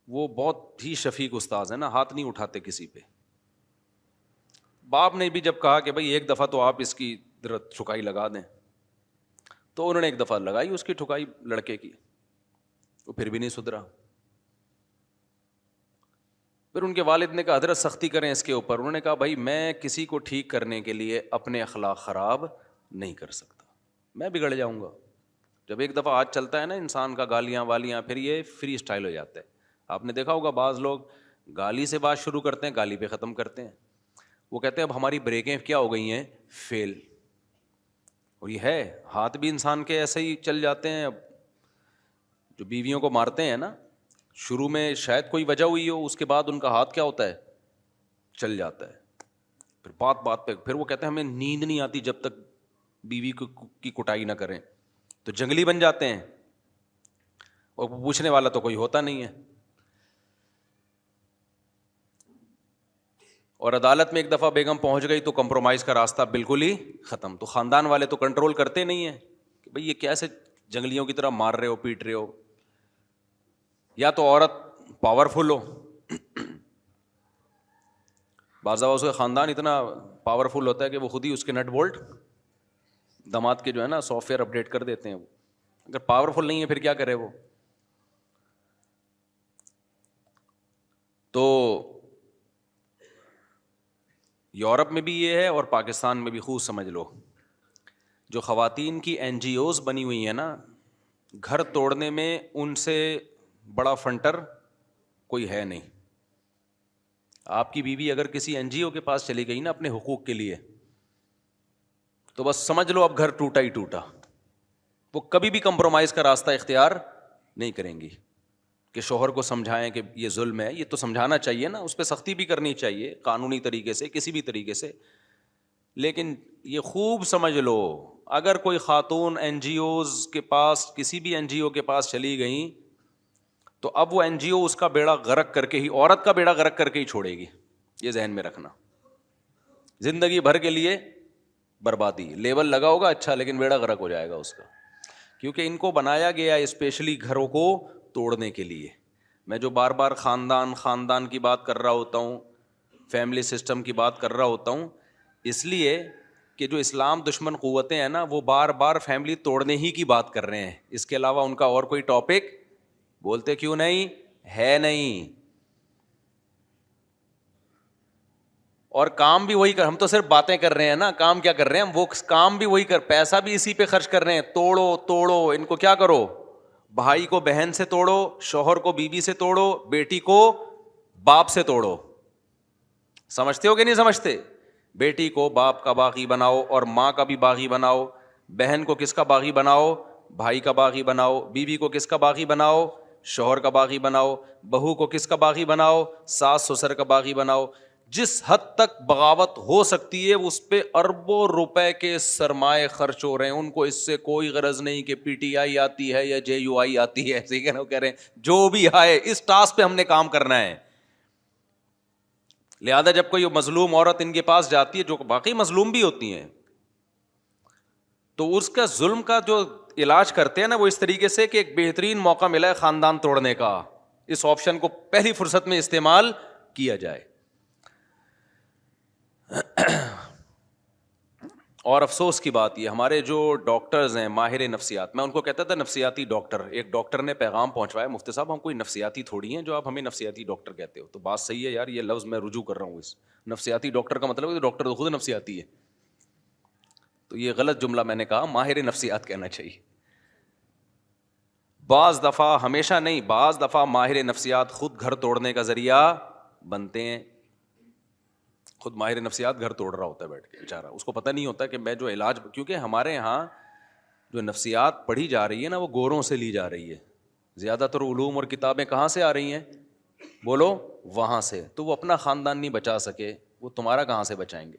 وہ بہت ہی شفیق استاذ ہیں نا، ہاتھ نہیں اٹھاتے کسی پہ. باپ نے بھی جب کہا کہ بھائی ایک دفعہ تو آپ اس کی ٹھکائی لگا دیں، تو انہوں نے ایک دفعہ لگائی اس کی ٹھکائی لڑکے کی، وہ پھر بھی نہیں سدھرا. پھر ان کے والد نے کہا حضرت سختی کریں اس کے اوپر. انہوں نے کہا بھائی میں کسی کو ٹھیک کرنے کے لیے اپنے اخلاق خراب نہیں کر سکتا، میں بگڑ جاؤں گا. جب ایک دفعہ ہاتھ چلتا ہے نا انسان کا، گالیاں والیاں، پھر یہ فری اسٹائل ہو جاتا ہے. آپ نے دیکھا ہوگا بعض لوگ گالی سے بات شروع کرتے ہیں، گالی پہ ختم کرتے ہیں. وہ کہتے ہیں اب ہماری بریکیں کیا ہو گئی ہیں، فیل. اور یہ ہے، ہاتھ بھی انسان کے ایسے ہی چل جاتے ہیں. اب جو بیویوں کو مارتے ہیں نا، شروع میں شاید کوئی وجہ ہوئی ہو، اس کے بعد ان کا ہاتھ کیا ہوتا ہے، چل جاتا ہے. پھر بات بات پہ پھر وہ کہتے ہیں ہمیں نیند نہیں آتی جب تک بیوی کی کٹائی نہ کریں. تو جنگلی بن جاتے ہیں، اور پوچھنے والا تو کوئی ہوتا نہیں ہے. اور عدالت میں ایک دفعہ بیگم پہنچ گئی تو کمپرومائز کا راستہ بالکل ہی ختم. تو خاندان والے تو کنٹرول کرتے نہیں ہیں کہ بھئی یہ کیسے جنگلیوں کی طرح مار رہے ہو، پیٹ رہے ہو. یا تو عورت پاورفل ہو، بعض اوقات اس کا خاندان اتنا پاورفل ہوتا ہے کہ وہ خود ہی اس کے نٹ بولٹ داماد کے جو ہے نا سافٹ ویئر اپڈیٹ کر دیتے ہیں. وہ اگر پاورفل نہیں ہے پھر کیا کرے وہ. تو یورپ میں بھی یہ ہے اور پاکستان میں بھی، خوب سمجھ لو. جو خواتین کی این جی اوز بنی ہوئی ہیں نا، گھر توڑنے میں ان سے بڑا فنٹر کوئی ہے نہیں. آپ کی بیوی اگر کسی این جی او کے پاس چلی گئی نا اپنے حقوق کے لیے، تو بس سمجھ لو اب گھر ٹوٹا ہی ٹوٹا. وہ کبھی بھی کمپرومائز کا راستہ اختیار نہیں کریں گی کہ شوہر کو سمجھائیں کہ یہ ظلم ہے. یہ تو سمجھانا چاہیے نا، اس پہ سختی بھی کرنی چاہیے قانونی طریقے سے، کسی بھی طریقے سے. لیکن یہ خوب سمجھ لو، اگر کوئی خاتون این جی اوز کے پاس، کسی بھی این جی او کے پاس چلی گئیں، تو اب وہ این جی او اس کا بیڑا غرق کر کے ہی، عورت کا بیڑا غرق کر کے ہی چھوڑے گی. یہ ذہن میں رکھنا. زندگی بھر کے لیے بربادی. لیبل لگا ہوگا اچھا، لیکن بیڑا غرق ہو جائے گا اس کا. کیونکہ ان کو بنایا گیا اسپیشلی گھروں کو توڑنے کے لیے. میں جو بار بار خاندان کی بات کر رہا ہوتا ہوں، فیملی سسٹم کی بات کر رہا ہوتا ہوں، اس لیے کہ جو اسلام دشمن قوتیں ہیں نا، وہ بار بار فیملی توڑنے ہی کی بات کر رہے ہیں. اس کے علاوہ ان کا اور کوئی ٹاپک بولتے کیوں نہیں ہے نہیں. اور کام بھی وہی کر، ہم تو صرف باتیں کر رہے ہیں نا، کام کیا کر رہے ہیں ہم؟ وہ کام بھی وہی کر، پیسہ بھی اسی پہ خرچ کر رہے ہیں. توڑو ان کو. کیا کرو؟ بھائی کو بہن سے توڑو، شوہر کو بیوی سے توڑو، بیٹی کو باپ سے توڑو. سمجھتے ہو کہ نہیں سمجھتے؟ بیٹی کو باپ کا باغی بناؤ اور ماں کا بھی باغی بناؤ. بہن کو کس کا باغی بناؤ؟ بھائی کا باغی بناؤ. بیوی کو کس کا باغی بناؤ؟ شوہر کا باغی بناؤ. بہو کو کس کا باغی بناؤ؟ ساس سسر کا باغی بناؤ. جس حد تک بغاوت ہو سکتی ہے اس پہ اربوں روپے کے سرمائے خرچ ہو رہے ہیں. ان کو اس سے کوئی غرض نہیں کہ پی ٹی آئی آتی ہے یا جے یو آئی آتی ہے. ٹھیک ہے نا، وہ کہہ رہے ہیں جو بھی آئے اس ٹاسک پہ ہم نے کام کرنا ہے. لہذا جب کوئی مظلوم عورت ان کے پاس جاتی ہے، جو باقی مظلوم بھی ہوتی ہیں، تو اس کا ظلم کا جو علاج کرتے ہیں نا، وہ اس طریقے سے کہ ایک بہترین موقع ملا ہے خاندان توڑنے کا، اس آپشن کو پہلی فرصت میں استعمال کیا جائے. اور افسوس کی بات یہ، ہمارے جو ڈاکٹرز ہیں ماہر نفسیات، میں ان کو کہتا تھا نفسیاتی ڈاکٹر. ایک ڈاکٹر نے پیغام پہنچوایا، مفتی صاحب ہم کوئی نفسیاتی تھوڑی ہیں جو آپ ہمیں نفسیاتی ڈاکٹر کہتے ہو. تو بات صحیح ہے یار، یہ لفظ میں رجوع کر رہا ہوں. اس نفسیاتی ڈاکٹر کا مطلب ہے کہ ڈاکٹر تو خود نفسیاتی ہے. تو یہ غلط جملہ میں نے کہا, ماہر نفسیات کہنا چاہیے. بعض دفعہ, ہمیشہ نہیں, بعض دفعہ ماہر نفسیات خود گھر توڑنے کا ذریعہ بنتے ہیں. خود ماہر نفسیات گھر توڑ رہا ہوتا ہے بیٹھ کے بیچارہ, اس کو پتہ نہیں ہوتا کہ میں جو علاج, کیونکہ ہمارے یہاں جو نفسیات پڑھی جا رہی ہے نا وہ گوروں سے لی جا رہی ہے. زیادہ تر علوم اور کتابیں کہاں سے آ رہی ہیں, بولو, وہاں سے. تو وہ اپنا خاندان نہیں بچا سکے, وہ تمہارا کہاں سے بچائیں گے؟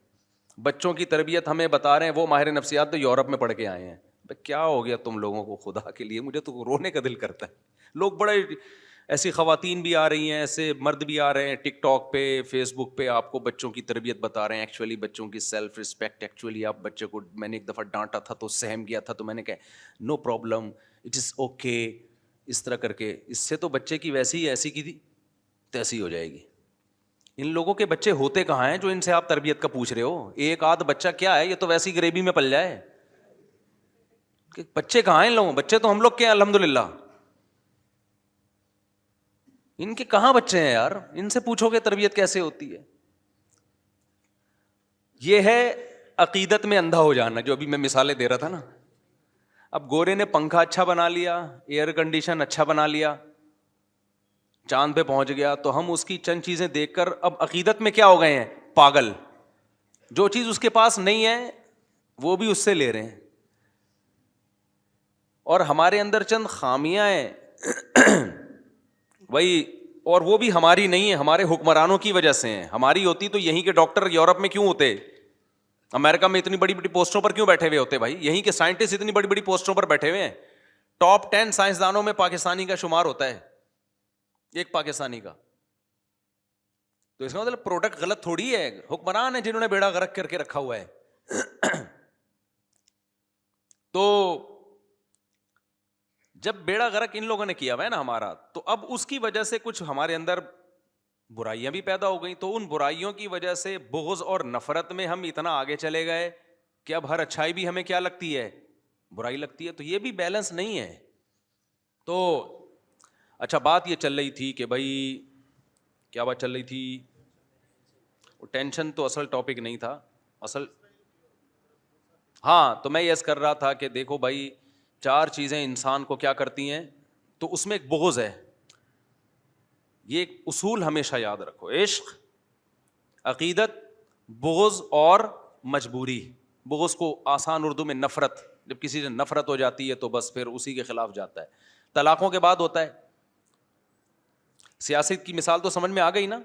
بچوں کی تربیت ہمیں بتا رہے ہیں وہ ماہر نفسیات تو یورپ میں پڑھ کے آئے ہیں. کیا ہو گیا تم لوگوں کو خدا کے لیے, مجھے تو رونے کا دل کرتا ہے. لوگ بڑے, ایسی خواتین بھی آ رہی ہیں, ایسے مرد بھی آ رہے ہیں ٹک ٹاک پہ, فیس بک پہ, آپ کو بچوں کی تربیت بتا رہے ہیں. ایکچولی بچوں کی سیلف رسپیکٹ, ایکچولی آپ بچے کو, میں نے ایک دفعہ ڈانٹا تھا تو سہم گیا تھا, تو میں نے کہا no problem, it is okay, اس طرح کر کے. اس سے تو بچے کی ویسی ایسی کی تھی تیسی ہو جائے گی. ان لوگوں کے بچے ہوتے کہاں ہیں جو ان سے آپ تربیت کا پوچھ رہے ہو؟ ایک آدھ بچہ کیا ہے, یہ تو ویسی گریوی میں پل جائے. کہ بچے کہاں ہیں ان لوگوں؟ بچے تو ہم لوگ کے ہیں الحمدللہ. ان کے کہاں بچے ہیں یار؟ ان سے پوچھو کہ تربیت کیسے ہوتی ہے. یہ ہے عقیدت میں اندھا ہو جانا, جو ابھی میں مثالیں دے رہا تھا نا. اب گورے نے پنکھا اچھا بنا لیا, ایئر کنڈیشن اچھا بنا لیا, چاند پہ پہنچ گیا, تو ہم اس کی چند چیزیں دیکھ کر اب عقیدت میں کیا ہو گئے ہیں, پاگل. جو چیز اس کے پاس نہیں ہے وہ بھی اس سے لے رہے ہیں. اور ہمارے اندر چند خامیاں ہیں وہی, اور وہ بھی ہماری نہیں ہے, ہمارے حکمرانوں کی وجہ سے ہیں. ہماری ہوتی تو یہیں کے ڈاکٹر یورپ میں کیوں ہوتے, امریکہ میں اتنی بڑی بڑی پوسٹوں پر کیوں بیٹھے ہوئے ہوتے بھائی؟ یہیں کے سائنٹسٹ اتنی بڑی بڑی پوسٹوں پر بیٹھے ہوئے ہیں. ٹاپ 10 سائنسدانوں میں پاکستانی کا شمار ہوتا ہے, ایک پاکستانی کا. تو اس کا مطلب پروڈکٹ غلط تھوڑی ہے, حکمران ہیں جنہوں نے بیڑا غرق کر کے رکھا ہوا ہے. تو جب بیڑا غرق ان لوگوں نے کیا ہوا ہے نا ہمارا, تو اب اس کی وجہ سے کچھ ہمارے اندر برائیاں بھی پیدا ہو گئیں. تو ان برائیوں کی وجہ سے بغض اور نفرت میں ہم اتنا آگے چلے گئے کہ اب ہر اچھائی بھی ہمیں کیا لگتی ہے, برائی لگتی ہے. تو یہ بھی بیلنس نہیں ہے. تو اچھا, بات یہ چل رہی تھی کہ بھائی, کیا بات چل رہی تھی؟ ٹینشن تو اصل ٹاپک نہیں تھا اصل. ہاں, تو میں یس کر رہا تھا کہ دیکھو بھائی, 4 چیزیں انسان کو کیا کرتی ہیں, تو اس میں ایک بغض ہے. یہ ایک اصول ہمیشہ یاد رکھو, عشق, عقیدت, بغض اور مجبوری. بغض کو آسان اردو میں نفرت, جب کسی سے نفرت ہو جاتی ہے تو بس پھر اسی کے خلاف جاتا ہے. طلاقوں کے بعد ہوتا ہے. سیاست کی مثال تو سمجھ میں آ گئی نا,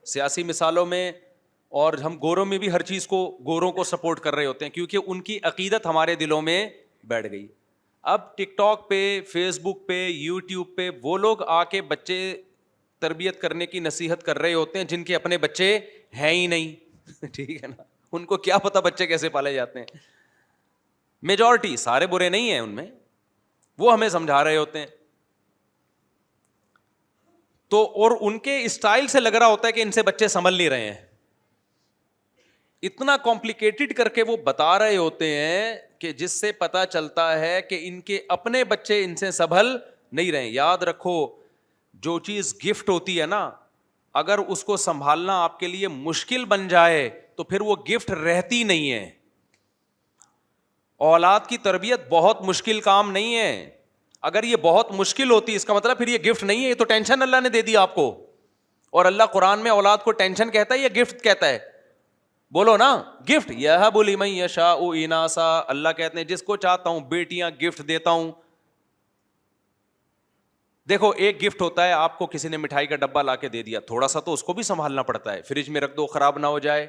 سیاسی مثالوں میں, اور ہم گوروں میں بھی ہر چیز کو, گوروں کو سپورٹ کر رہے ہوتے ہیں کیونکہ ان کی عقیدت ہمارے دلوں میں بیٹھ گئی. اب ٹک ٹاک پہ, فیس بک پہ, یوٹیوب پہ وہ لوگ آ کے بچے تربیت کرنے کی نصیحت کر رہے ہوتے ہیں جن کے اپنے بچے ہیں ہی نہیں. ٹھیک ہے نا, ان کو کیا پتا بچے کیسے پالے جاتے ہیں. میجورٹی, سارے برے نہیں ہیں ان میں, وہ ہمیں سمجھا رہے ہوتے ہیں. تو اور ان کے اسٹائل سے لگ رہا ہوتا ہے کہ ان سے بچے سنبھل نہیں رہے ہیں. اتنا کمپلیکیٹڈ کر کے وہ بتا رہے ہوتے ہیں کہ جس سے پتا چلتا ہے کہ ان کے اپنے بچے ان سے سنبھل نہیں رہے. یاد رکھو, جو چیز گفٹ ہوتی ہے نا, اگر اس کو سنبھالنا آپ کے لیے مشکل بن جائے تو پھر وہ گفٹ رہتی نہیں ہے. اولاد کی تربیت بہت مشکل کام نہیں ہے. اگر یہ بہت مشکل ہوتی اس کا مطلب پھر یہ گفٹ نہیں ہے, یہ تو ٹینشن اللہ نے دے دی آپ کو. اور اللہ قرآن میں اولاد کو ٹینشن کہتا ہے یا گفٹ کہتا ہے؟ بولو نا, گفٹ. یہب لمن یشاء اناسا, اللہ کہتے ہیں جس کو چاہتا ہوں بیٹیاں گفٹ دیتا ہوں. دیکھو, ایک گفٹ ہوتا ہے آپ کو کسی نے مٹھائی کا ڈبہ لا کے دے دیا, تھوڑا سا تو اس کو بھی سنبھالنا پڑتا ہے, فریج میں رکھ دو خراب نہ ہو جائے.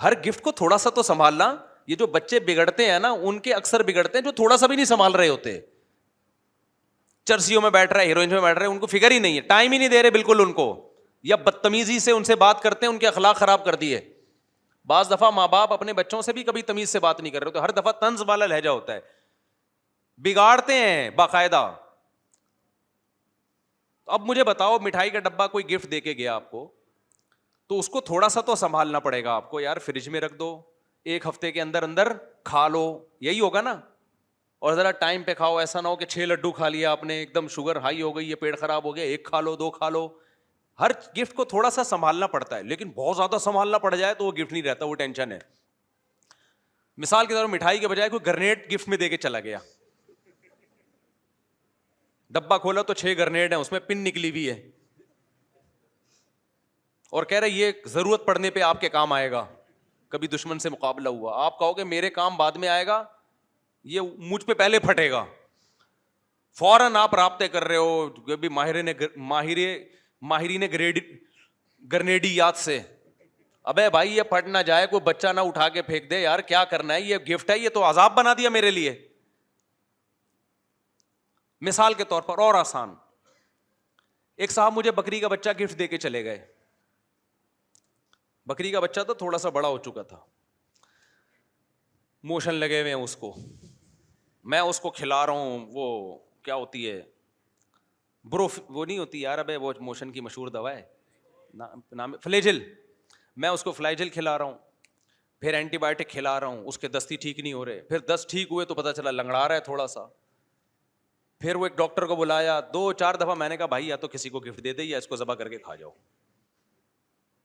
ہر گفٹ کو تھوڑا سا تو سنبھالنا. یہ جو بچے بگڑتے ہیں نا, ان کے اکثر بگڑتے ہیں جو تھوڑا سا بھی نہیں سنبھال رہے ہوتے. چرسیوں میں بیٹھ رہا ہے, ہیروئن میں بیٹھ رہے ہیں, ان کو فکر ہی نہیں ہے, ٹائم ہی نہیں دے رہے بالکل ان کو, یا بدتمیزی سے ان سے بات کرتے ہیں, ان کے اخلاق خراب کر دیے. بعض دفعہ ماں باپ اپنے بچوں سے بھی کبھی تمیز سے بات نہیں کر رہے ہوتے, ہر دفعہ طنز والا لہجہ ہوتا ہے, بگاڑتے ہیں باقاعدہ. اب مجھے بتاؤ, مٹھائی کا ڈبہ کوئی گفٹ دے کے گیا آپ کو, تو اس کو تھوڑا سا تو سنبھالنا پڑے گا آپ کو. یار فریج میں رکھ دو, 1 ہفتے کے اندر اندر کھا لو, یہی ہوگا نا. اور ذرا ٹائم پہ کھاؤ, ایسا نہ ہو کہ 6 لڈو کھا لیا آپ نے, ایک دم شوگر ہائی ہو گئی, یہ پیٹ خراب ہو گیا, 1 کھا لو 2 کھا لو. ہر گفٹ کو تھوڑا سا سنبھالنا پڑتا ہے, لیکن بہت زیادہ سنبھالنا پڑ جائے تو وہ گفٹ نہیں رہتا, وہ ٹینشن ہے. مثال کے طور پر مٹھائی کے بجائے کوئی گرنیڈ گفٹ میں دے کے چلا گیا, ڈبہ کھولا تو 6 گرنیڈ ہیں, اس میں پن نکلی ہوئی ہے, اور کہہ رہے یہ ضرورت پڑنے پہ آپ کے کام آئے گا, کبھی دشمن سے مقابلہ ہوا, آپ کہو گے میرے کام بعد میں آئے گا, یہ مجھ پہ پہلے پھٹے گا, فوراً آپ رابطے کر رہے ہو کبھی ماہرین گرنیڈیات سے, ابے بھائی یہ پھٹ نہ جائے, کوئی بچہ نہ اٹھا کے پھینک دے یار, کیا کرنا ہے, یہ گفٹ ہے, یہ تو عذاب بنا دیا میرے لیے. مثال کے طور پر اور آسان, ایک صاحب مجھے بکری کا بچہ گفٹ دے کے چلے گئے, بکری کا بچہ تو تھوڑا سا بڑا ہو چکا تھا, موشن لگے ہوئے ہیں اس کو, میں اس کو کھلا رہا ہوں, وہ کیا ہوتی ہے وہ نہیں ہوتی یار, ابے وہ موشن کی مشہور دوا ہے, نام فلیجل, میں اس کو فلائجل کھلا رہا ہوں, پھر اینٹی بایوٹک کھلا رہا ہوں, اس کے دستی ٹھیک نہیں ہو رہے, پھر 10 ٹھیک ہوئے تو پتہ چلا لنگڑا رہا ہے تھوڑا سا, پھر وہ ایک ڈاکٹر کو بلایا, 2-4 دفعہ میں نے کہا بھائی یا تو کسی کو گفٹ دے دے یا اس کو ذبح کر کے کھا جاؤ.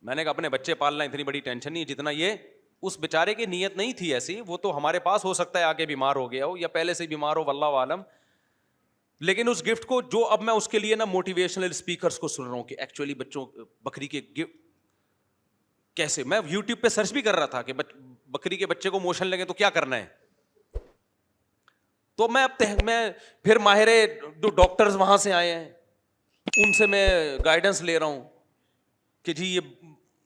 میں نے کہا اپنے بچے پالنا اتنی بڑی ٹینشن نہیں جتنا یہ, اس بیچارے کی نیت نہیں تھی ایسی, وہ تو ہمارے پاس ہو سکتا ہے آ کے بیمار ہو گیا ہو یا پہلے سے بیمار ہو واللہ عالم, لیکن اس گفٹ کو جو اب میں اس کے لیے نا موٹیویشنل اسپیکرز کو سن رہا ہوں کہ ایکچولی بچوں بکری کے گفٹ کیسے, میں یوٹیوب پہ سرچ بھی کر رہا تھا کہ بکری کے بچے کو موشن لگے تو کیا کرنا ہے, تو میں پھر ماہر جو ڈاکٹرز وہاں سے آئے ہیں ان سے میں گائیڈنس لے رہا ہوں کہ جی یہ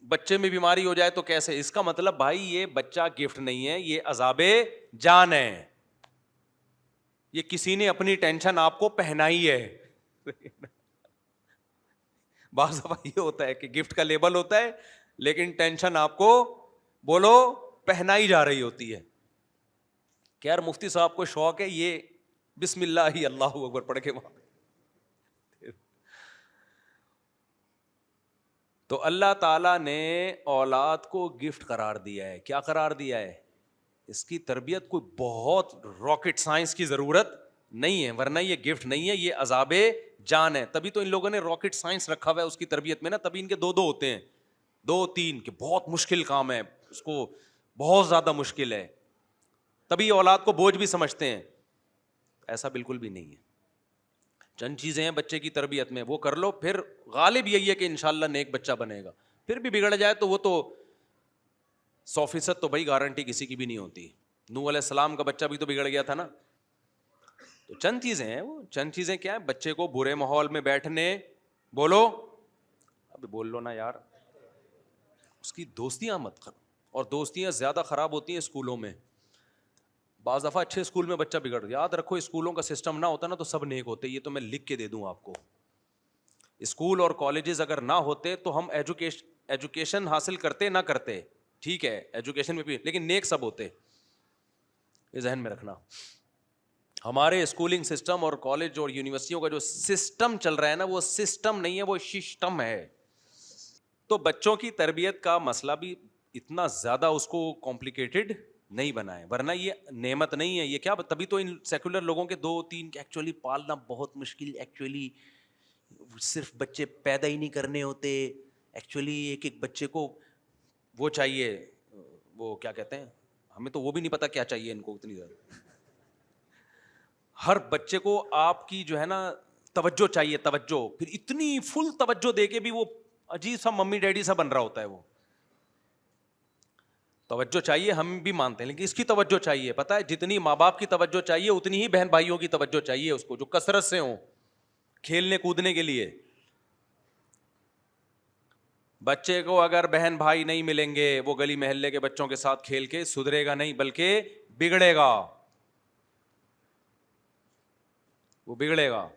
بچے میں بیماری ہو جائے تو کیسے, اس کا مطلب بھائی یہ بچہ گفٹ نہیں ہے, یہ عذاب جان ہے, یہ کسی نے اپنی ٹینشن آپ کو پہنائی ہے. بعض دفعہ یہ ہوتا ہے کہ گفٹ کا لیبل ہوتا ہے لیکن ٹینشن آپ کو بولو پہنائی جا رہی ہوتی ہے. کہ یار مفتی صاحب کو شوق ہے یہ بسم اللہ ہی اللہ اکبر پڑھ کے وہاں, تو اللہ تعالیٰ نے اولاد کو گفٹ قرار دیا ہے. کیا قرار دیا ہے؟ اس کی تربیت کوئی بہت راکٹ سائنس کی ضرورت نہیں ہے, ورنہ یہ گفٹ نہیں ہے, یہ عذاب جان ہے. تبھی تو ان لوگوں نے راکٹ سائنس رکھا ہوا ہے اس کی تربیت میں نا, تبھی ان کے 2 ہوتے ہیں, 2-3 کہ بہت مشکل کام ہے, اس کو بہت زیادہ مشکل ہے, تبھی اولاد کو بوجھ بھی سمجھتے ہیں. ایسا بالکل بھی نہیں ہے. چند چیزیں ہیں بچے کی تربیت میں, وہ کر لو, پھر غالب یہی ہے کہ انشاءاللہ نیک بچہ بنے گا. پھر بھی بگڑ جائے تو وہ تو 100% تو بھائی گارنٹی کسی کی بھی نہیں ہوتی. نوح علیہ السلام کا بچہ بھی تو بگڑ گیا تھا نا. تو چند چیزیں ہیں, وہ چند چیزیں کیا ہیں, بچے کو برے ماحول میں بیٹھنے, بولو ابھی بول لو نا یار, اس کی دوستیاں مت کرو, اور دوستیاں زیادہ خراب ہوتی ہیں اسکولوں میں. بعض دفعہ اچھے اسکول میں بچہ بگڑ, یاد رکھو اسکولوں کا سسٹم نہ ہوتا نا تو سب نیک ہوتے, یہ تو میں لکھ کے دے دوں آپ کو. اسکول اور کالجز اگر نہ ہوتے تو ہم ایجوکیشن حاصل کرتے نہ کرتے, ٹھیک ہے ایجوکیشن میں بھی, لیکن نیک سب ہوتے, یہ ذہن میں رکھنا. ہمارے اسکولنگ سسٹم اور کالج اور یونیورسٹیوں کا جو سسٹم چل رہا ہے نا, وہ سسٹم نہیں ہے, وہ سسٹم ہے. تو بچوں کی تربیت کا مسئلہ بھی اتنا زیادہ اس کو کمپلیکیٹڈ نہیں بنائے, ورنہ یہ نعمت نہیں ہے. یہ کیا, تبھی تو ان سیکولر لوگوں کے 2-3 ایکچولی پالنا بہت مشکل, ایکچولی صرف بچے پیدا ہی نہیں کرنے ہوتے, ایکچولی ایک بچے کو وہ چاہیے, وہ کیا کہتے ہیں, ہمیں تو وہ بھی نہیں پتا کیا چاہیے ان کو اتنی زیادہ. ہر بچے کو آپ کی جو ہے نا توجہ چاہیے, توجہ, پھر اتنی فل توجہ دے کے بھی وہ عجیب سا ممی ڈیڈی سا بن رہا ہوتا ہے. وہ توجہ چاہیے, ہم بھی مانتے ہیں, لیکن اس کی توجہ چاہیے, پتہ ہے جتنی ماں باپ کی توجہ چاہیے اتنی ہی بہن بھائیوں کی توجہ چاہیے اس کو, جو کثرت سے ہوں کھیلنے کودنے کے لیے. بچے کو اگر بہن بھائی نہیں ملیں گے, وہ گلی محلے کے بچوں کے ساتھ کھیل کے سدھرے گا نہیں بلکہ بگڑے گا, وہ بگڑے گا.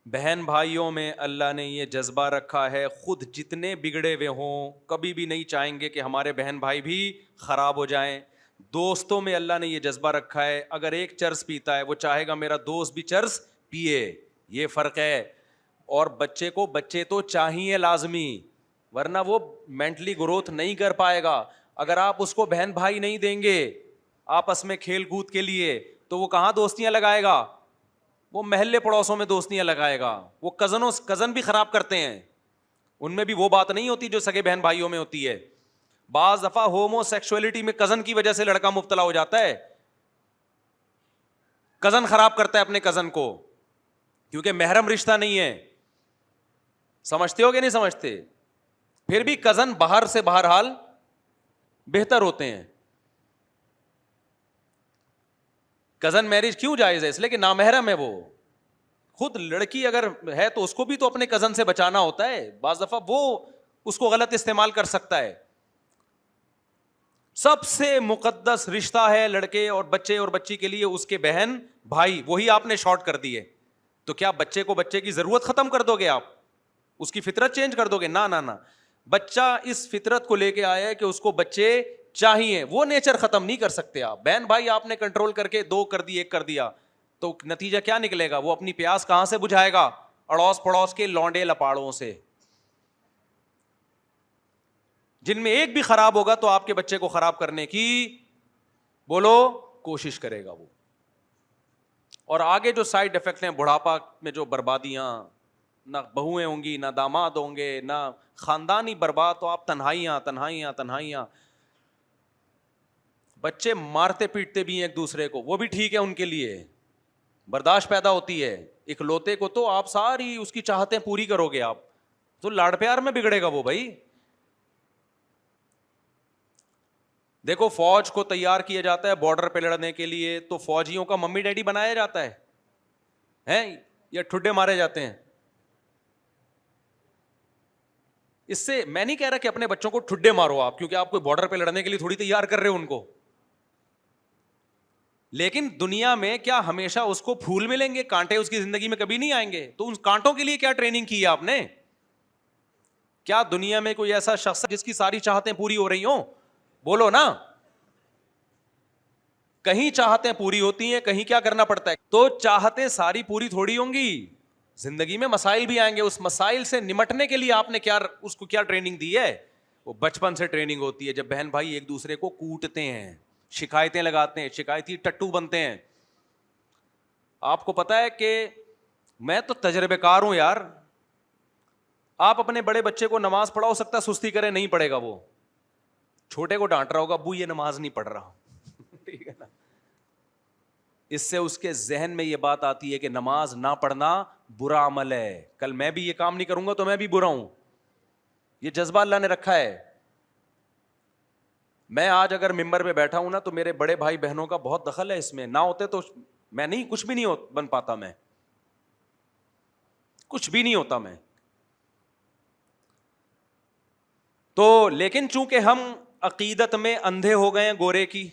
بہن بھائیوں میں اللہ نے یہ جذبہ رکھا ہے, خود جتنے بگڑے ہوئے ہوں کبھی بھی نہیں چاہیں گے کہ ہمارے بہن بھائی بھی خراب ہو جائیں. دوستوں میں اللہ نے یہ جذبہ رکھا ہے, اگر ایک چرس پیتا ہے وہ چاہے گا میرا دوست بھی چرس پیے, یہ فرق ہے. اور بچے کو بچے تو چاہیے لازمی, ورنہ وہ مینٹلی گروتھ نہیں کر پائے گا. اگر آپ اس کو بہن بھائی نہیں دیں گے آپس میں کھیل کود کے لیے تو وہ کہاں دوستیاں لگائے گا, وہ محلے پڑوسوں میں دوستیاں لگائے گا. وہ کزن بھی خراب کرتے ہیں, ان میں بھی وہ بات نہیں ہوتی جو سگے بہن بھائیوں میں ہوتی ہے. بعض دفعہ ہومو سیکسولیٹی میں کزن کی وجہ سے لڑکا مبتلا ہو جاتا ہے, کزن خراب کرتا ہے اپنے کزن کو, کیونکہ محرم رشتہ نہیں ہے. سمجھتے ہو کہ نہیں سمجھتے؟ پھر بھی کزن باہر سے بہرحال بہتر ہوتے ہیں. کزن میرج کیوں جائز ہے؟ اس لیے کہ نامحرم ہے وہ. خود لڑکی اگر ہے تو اس کو بھی تو اپنے کزن سے بچانا ہوتا ہے, بعض دفعہ وہ اس کو غلط استعمال کر سکتا ہے. سب سے مقدس رشتہ ہے لڑکے اور بچے اور بچی کے لیے اس کے بہن بھائی, وہی آپ نے شارٹ کر دیے. تو کیا بچے کو بچے کی ضرورت ختم کر دو گے آپ؟ اس کی فطرت چینج کر دو گے؟ نہ نہ نہ, بچہ اس فطرت کو لے کے آیا ہے کہ اس کو بچے چاہیے, وہ نیچر ختم نہیں کر سکتے آپ. بہن بھائی آپ نے کنٹرول کر کے 2 کر دی 1 کر دیا تو نتیجہ کیا نکلے گا؟ وہ اپنی پیاس کہاں سے بجھائے گا؟ اڑوس پڑوس کے لونڈے لپاڑوں سے, جن میں ایک بھی خراب ہوگا تو آپ کے بچے کو خراب کرنے کی بولو کوشش کرے گا وہ. اور آگے جو سائڈ افیکٹ ہیں بڑھاپا میں, جو بربادیاں, نہ بہویں ہوں گی, نہ داماد ہوں گے, نہ خاندانی برباد, تو آپ تنہائیاں تنہائیاں تنہائیاں. بچے مارتے پیٹتے بھی ہیں ایک دوسرے کو, وہ بھی ٹھیک ہے ان کے لیے, برداشت پیدا ہوتی ہے. اکلوتے کو تو آپ ساری اس کی چاہتیں پوری کرو گے آپ, تو لاڑ پیار میں بگڑے گا وہ. بھائی دیکھو, فوج کو تیار کیا جاتا ہے بارڈر پہ لڑنے کے لیے, تو فوجیوں کا ممی ڈیڈی بنایا جاتا ہے ہیں یا ٹھڈے مارے جاتے ہیں؟ اس سے میں نہیں کہہ رہا کہ اپنے بچوں کو ٹھڈے مارو آپ, کیونکہ آپ کوئی بارڈر پہ لڑنے کے لیے تھوڑی تیار کر رہے ہو ان کو. لیکن دنیا میں کیا ہمیشہ اس کو پھول ملیں گے؟ کانٹے اس کی زندگی میں کبھی نہیں آئیں گے. تو ان کانٹوں کے لیے کیا ٹریننگ کی ہے آپ نے؟ کیا دنیا میں کوئی ایسا شخص ہے جس کی ساری چاہتیں پوری ہو رہی ہوں؟ بولو نا. کہیں چاہتیں پوری ہوتی ہیں, کہیں کیا کرنا پڑتا ہے. تو چاہتیں ساری پوری تھوڑی ہوں گی, زندگی میں مسائل بھی آئیں گے. اس مسائل سے نمٹنے کے لیے آپ نے کیا اس کو کیا ٹریننگ دی ہے؟ وہ بچپن سے ٹریننگ ہوتی ہے. جب بہن بھائی ایک دوسرے کو کوٹتے ہیں, شکایتیں لگاتے ہیں, شکایتی ٹٹو بنتے ہیں. آپ کو پتا ہے کہ میں تو تجربہ کار ہوں یار, آپ اپنے بڑے بچے کو نماز پڑھا, ہو سکتا ہے سستی کرے, نہیں پڑھے گا وہ. چھوٹے کو ڈانٹ رہا ہوگا, ابو یہ نماز نہیں پڑھ رہا. ٹھیک ہے نا. اس سے اس کے ذہن میں یہ بات آتی ہے کہ نماز نہ پڑھنا برا عمل ہے, کل میں بھی یہ کام نہیں کروں گا تو میں بھی برا ہوں. یہ جذبہ اللہ نے رکھا ہے. میں آج اگر ممبر پہ بیٹھا ہوں نا, تو میرے بڑے بھائی بہنوں کا بہت دخل ہے اس میں. نہ ہوتے تو میں نہیں, کچھ بھی نہیں بن پاتا, میں کچھ بھی نہیں ہوتا میں. تو لیکن چونکہ ہم عقیدت میں اندھے ہو گئے ہیں گورے کی,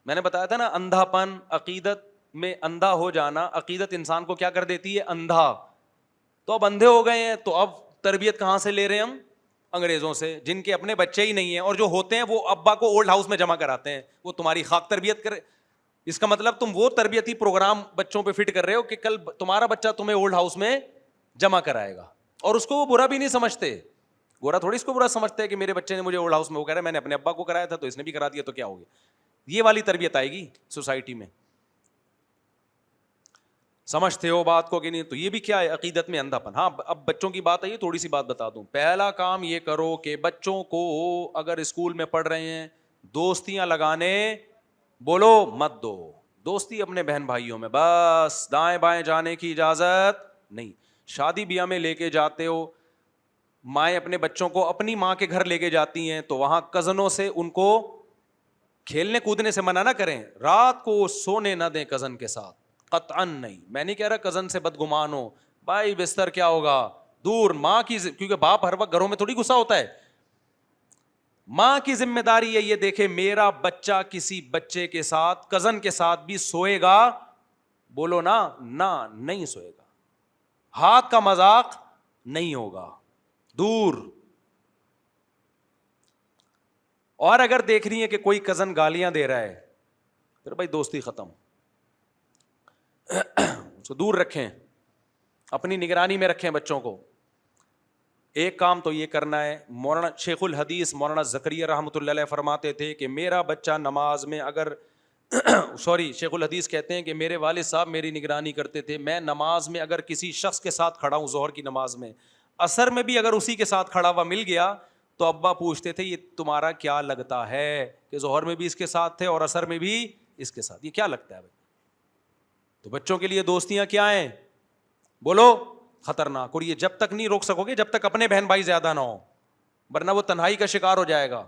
میں نے بتایا تھا نا, اندھا پن, عقیدت میں اندھا ہو جانا. عقیدت انسان کو کیا کر دیتی ہے؟ اندھا. تو اب اندھے ہو گئے ہیں, تو اب تربیت کہاں سے لے رہے ہیں ہم؟ انگریزوں سے, جن کے اپنے بچے ہی نہیں ہیں, اور جو ہوتے ہیں وہ ابا کو اولڈ ہاؤس میں جمع کراتے ہیں, وہ تمہاری خاک تربیت کرے. اس کا مطلب تم وہ تربیتی پروگرام بچوں پہ فٹ کر رہے ہو کہ کل تمہارا بچہ تمہیں اولڈ ہاؤس میں جمع کرائے گا, اور اس کو وہ برا بھی نہیں سمجھتے. گورا تھوڑی اس کو برا سمجھتے ہے کہ میرے بچے نے مجھے اولڈ ہاؤس میں, وہ کہہ رہا ہے میں نے اپنے ابا کو کرایا تھا تو اس نے بھی کرا دیا, تو کیا ہو گیا. یہ والی تربیت آئے گی سوسائٹی میں. سمجھتے ہو بات کو کہ نہیں؟ تو یہ بھی کیا ہے؟ عقیدت میں اندھا پن. ہاں, اب بچوں کی بات آئی, تھوڑی سی بات بتا دوں. پہلا کام یہ کرو کہ بچوں کو اگر اسکول میں پڑھ رہے ہیں, دوستیاں لگانے بولو مت دو. دوستی اپنے بہن بھائیوں میں بس, دائیں بائیں جانے کی اجازت نہیں. شادی بیاہ میں لے کے جاتے ہو, مائیں اپنے بچوں کو اپنی ماں کے گھر لے کے جاتی ہیں, تو وہاں کزنوں سے ان کو کھیلنے کودنے سے منع نہ کریں. رات کو سونے نہ دیں کزن کے ساتھ, قطعاً نہیں. میں نہیں کہہ رہا کزن سے بدگمان ہو, بھائی بستر کیا ہوگا دور. ماں کی, کیونکہ باپ ہر وقت گھروں میں تھوڑی غصہ ہوتا ہے. ماں کی ذمہ داری ہے یہ دیکھے میرا بچہ کسی بچے کے ساتھ, کزن کے ساتھ بھی سوئے گا. بولو نا, نہ نہیں سوئے گا. ہاتھ کا مذاق نہیں ہوگا, دور. اور اگر دیکھ رہی ہے کہ کوئی کزن گالیاں دے رہا ہے, پھر بھائی دوستی ختم, اس کو دور رکھیں, اپنی نگرانی میں رکھیں بچوں کو. ایک کام تو یہ کرنا ہے. مولانا شیخ الحدیث مولانا زکریا رحمۃ اللہ علیہ فرماتے تھے کہ میرا بچہ نماز میں اگر شیخ الحدیث کہتے ہیں کہ میرے والد صاحب میری نگرانی کرتے تھے, میں نماز میں اگر کسی شخص کے ساتھ کھڑا ہوں, ظہر کی نماز میں, عصر میں بھی اگر اسی کے ساتھ کھڑا ہوا مل گیا, تو ابا پوچھتے تھے یہ تمہارا کیا لگتا ہے کہ ظہر میں بھی اس کے ساتھ تھے اور عصر میں بھی اس کے ساتھ, یہ کیا لگتا ہے بھائی؟ تو بچوں کے لیے دوستیاں کیا ہیں بولو؟ خطرناک. اور یہ جب تک نہیں روک سکو گے جب تک اپنے بہن بھائی زیادہ نہ ہو, ورنہ وہ تنہائی کا شکار ہو جائے گا.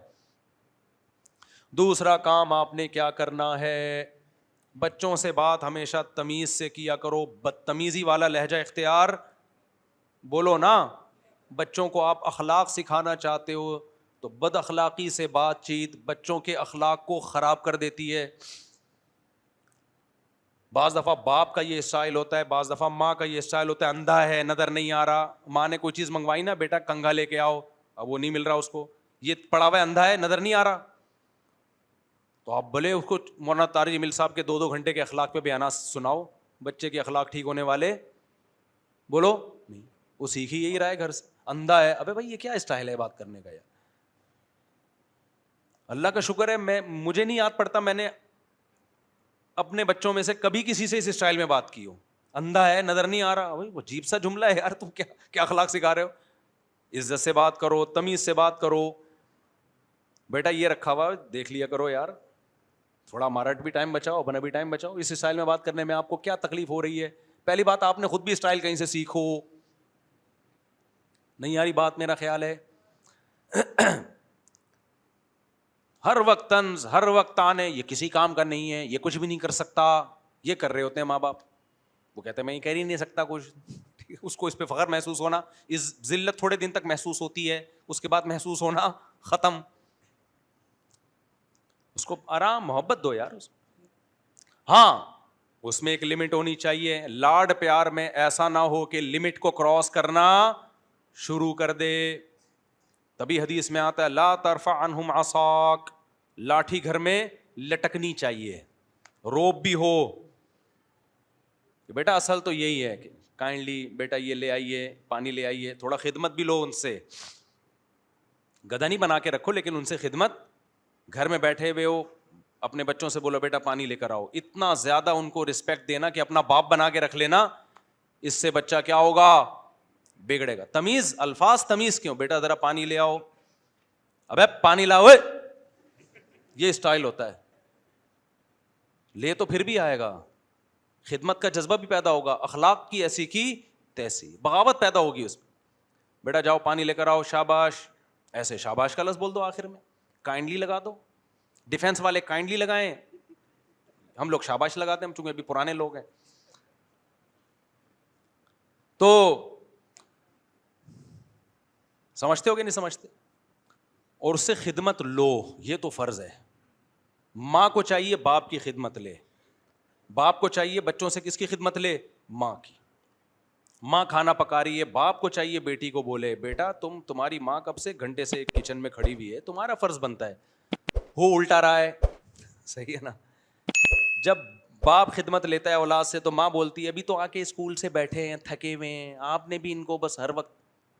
دوسرا کام آپ نے کیا کرنا ہے, بچوں سے بات ہمیشہ تمیز سے کیا کرو. بدتمیزی والا لہجہ اختیار بولو نا. بچوں کو آپ اخلاق سکھانا چاہتے ہو تو بد اخلاقی سے بات چیت بچوں کے اخلاق کو خراب کر دیتی ہے. بعض دفعہ باپ کا یہ اسٹائل ہوتا ہے, بعض دفعہ ماں کا یہ اسٹائل ہوتا ہے, اندھا ہے نظر نہیں آ رہا. ماں نے کوئی چیز منگوائی نا, بیٹا کنگھا لے کے آؤ, اب وہ نہیں مل رہا اس کو, یہ پڑا ہوا ہے اندھا ہے نظر نہیں آ رہا. تو آپ بھلے اس کو مولانا طارق جمیل صاحب کے 2 گھنٹے کے اخلاق پہ بیانات سناؤ, بچے کے اخلاق ٹھیک ہونے والے بولو نہیں. وہ سیکھ ہی یہی رہا ہے گھر سے, اندھا ہے. ابے بھائی یہ کیا اسٹائل ہے بات کرنے کا یار؟ اللہ کا شکر ہے مجھے نہیں یاد پڑتا میں نے اپنے بچوں میں سے کبھی کسی سے اس اسٹائل میں بات کی ہو. اندھا ہے نظر نہیں آ رہا, وہ عجیب سا جملہ ہے یار, تم کیا اخلاق سکھا رہے ہو؟ عزت سے بات کرو, تمیز سے بات کرو. بیٹا یہ رکھا ہوا دیکھ لیا کرو یار, تھوڑا ہمارا بھی ٹائم بچاؤ, اپنا بھی ٹائم بچاؤ. اس اسٹائل میں بات کرنے میں آپ کو کیا تکلیف ہو رہی ہے؟ پہلی بات آپ نے خود بھی اسٹائل کہیں سے سیکھو. نہیں آ رہی بات میرا خیال ہے. ہر وقت طنز, ہر وقت تانے, یہ کسی کام کا نہیں ہے, یہ کچھ بھی نہیں کر سکتا. یہ کر رہے ہوتے ہیں ماں باپ. وہ کہتے ہیں میں یہ کہہ ہی نہیں سکتا کچھ. اس کو اس پہ فخر محسوس ہونا, اس ذلت تھوڑے دن تک محسوس ہوتی ہے, اس کے بعد محسوس ہونا ختم. اس کو آرام محبت دو یار. ہاں اس میں ایک لمٹ ہونی چاہیے. لاڈ پیار میں ایسا نہ ہو کہ لمٹ کو کراس کرنا شروع کر دے. تبھی حدیث میں آتا ہے لا ترفع عنہم عصاک, لاٹھی گھر میں لٹکنی چاہیے, روب بھی ہو. بیٹا اصل تو یہی ہے کہ کائنڈلی بیٹا یہ لے آئیے, پانی لے آئیے, تھوڑا خدمت بھی لو ان سے. گدھا نہیں بنا کے رکھو لیکن ان سے خدمت. گھر میں بیٹھے ہوئے ہو, اپنے بچوں سے بولو بیٹا پانی لے کر آؤ. اتنا زیادہ ان کو رسپیکٹ دینا کہ اپنا باپ بنا کے رکھ لینا. اس سے بچہ کیا ہوگا, بگڑے گا. تمیز, الفاظ تمیز کیوں, بیٹا ذرا پانی لے آؤ, ابے پانی لاؤ, یہ اسٹائل ہوتا ہے. لے تو پھر بھی آئے گا, خدمت کا جذبہ بھی پیدا ہوگا, اخلاق کی ایسی کی تیسی, بغاوت پیدا ہوگی اس میں. بیٹا جاؤ پانی لے کر آؤ, شاباش. ایسے شاباش کا لفظ بول دو آخر میں, کائنڈلی لگا دو. ڈیفینس والے کائنڈلی لگائیں, ہم لوگ شاباش لگاتے ہیں چونکہ ابھی پرانے لوگ ہیں. تو سمجھتے ہو کہ نہیں سمجھتے؟ اور اس سے خدمت لو, یہ تو فرض ہے. ماں کو چاہیے باپ کی خدمت لے, باپ کو چاہیے بچوں سے کس کی خدمت لے, ماں کی. ماں کھانا پکا رہی ہے, باپ کو چاہیے بیٹی کو بولے بیٹا تمہاری ماں کب سے گھنٹے سے کچن میں کھڑی ہوئی ہے, تمہارا فرض بنتا ہے. ہو الٹا رہا ہے, صحیح ہے نا. جب باپ خدمت لیتا ہے اولاد سے تو ماں بولتی ہے ابھی تو آ کے اسکول سے بیٹھے ہیں, تھکے ہوئے ہیں, آپ نے بھی ان کو بس ہر وقت.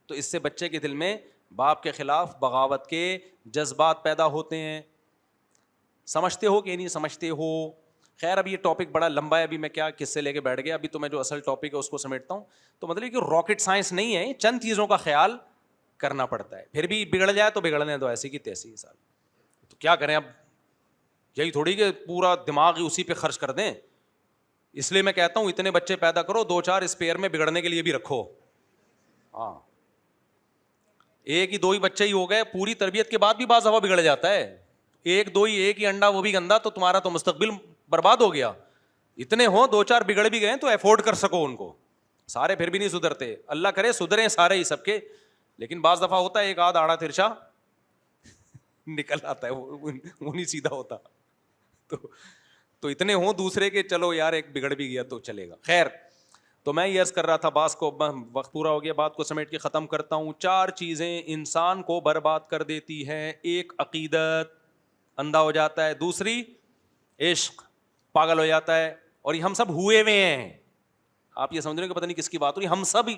تو اس سے بچے کے دل میں باپ کے خلاف بغاوت کے جذبات پیدا ہوتے ہیں. سمجھتے ہو کہ نہیں سمجھتے ہو؟ خیر اب یہ ٹاپک بڑا لمبا ہے, ابھی میں کیا کس سے لے کے بیٹھ گیا. ابھی تو میں جو اصل ٹاپک ہے اس کو سمیٹتا ہوں. تو مطلب کہ راکٹ سائنس نہیں ہے, چند چیزوں کا خیال کرنا پڑتا ہے. پھر بھی بگڑ جائے تو بگڑنے دو, ایسی کی تیسی. سال تو کیا کریں اب, یہی تھوڑی کہ پورا دماغ اسی پہ خرچ کر دیں. اس لیے میں کہتا ہوں اتنے بچے پیدا کرو, 2-4 اسپیئر میں بگڑنے کے لیے بھی رکھو. ہاں ایک ہی 2 ہی بچے ہی ہو گئے, پوری تربیت کے بعد بھی بعض دفعہ بگڑ جاتا ہے. 1-2 ہی, ایک ہی انڈا وہ بھی گندا, تو تمہارا تو مستقبل برباد ہو گیا. اتنے ہوں 2-4 بگڑ بھی گئے تو افورڈ کر سکو ان کو. سارے پھر بھی نہیں سدھرتے, اللہ کرے سدھریں سارے ہی سب کے, لیکن بعض دفعہ ہوتا ہے ایک آدھ آڑا ترچا نکل آتا ہے, وہ نہیں سیدھا ہوتا. تو اتنے ہوں دوسرے کے, چلو یار ایک بگڑ بھی گیا تو چلے گا. خیر تو میں یہ عرض کر رہا تھا, باس کو وقت پورا ہو گیا, بات کو سمیٹ کے ختم کرتا ہوں. 4 چیزیں انسان کو برباد کر دیتی ہیں. ایک عقیدت, اندھا ہو جاتا ہے. دوسری عشق, پاگل ہو جاتا ہے. اور یہ ہم سب ہوئے ہوئے ہیں. آپ یہ سمجھ رہے ہیں کہ پتہ نہیں کس کی بات ہو رہی, ہم سب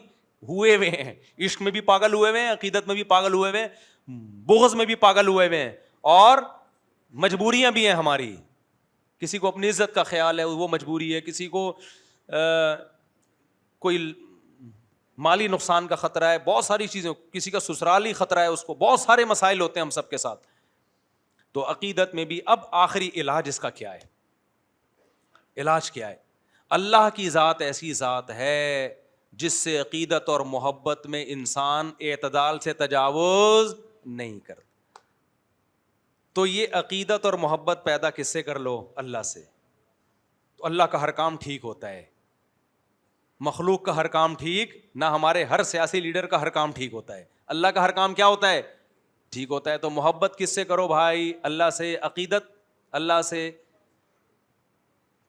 ہوئے ہوئے ہیں. عشق میں بھی پاگل ہوئے ہوئے ہیں, عقیدت میں بھی پاگل ہوئے ہوئے ہیں, بغض میں بھی پاگل ہوئے ہوئے ہیں, اور مجبوریاں بھی ہیں ہماری. کسی کو اپنی عزت کا خیال ہے وہ مجبوری ہے, کسی کو کوئی مالی نقصان کا خطرہ ہے, بہت ساری چیزیں, کسی کا سسرالی خطرہ ہے, اس کو بہت سارے مسائل ہوتے ہیں ہم سب کے ساتھ. تو عقیدت میں بھی اب آخری علاج اس کا کیا ہے؟ علاج کیا ہے؟ اللہ کی ذات ایسی ذات ہے جس سے عقیدت اور محبت میں انسان اعتدال سے تجاوز نہیں کرتا. تو یہ عقیدت اور محبت پیدا کس سے کر لو؟ اللہ سے. تو اللہ کا ہر کام ٹھیک ہوتا ہے, مخلوق کا ہر کام ٹھیک نہ, ہمارے ہر سیاسی لیڈر کا ہر کام ٹھیک ہوتا ہے, اللہ کا ہر کام کیا ہوتا ہے؟ ٹھیک ہوتا ہے. تو محبت کس سے کرو بھائی؟ اللہ سے. عقیدت اللہ سے.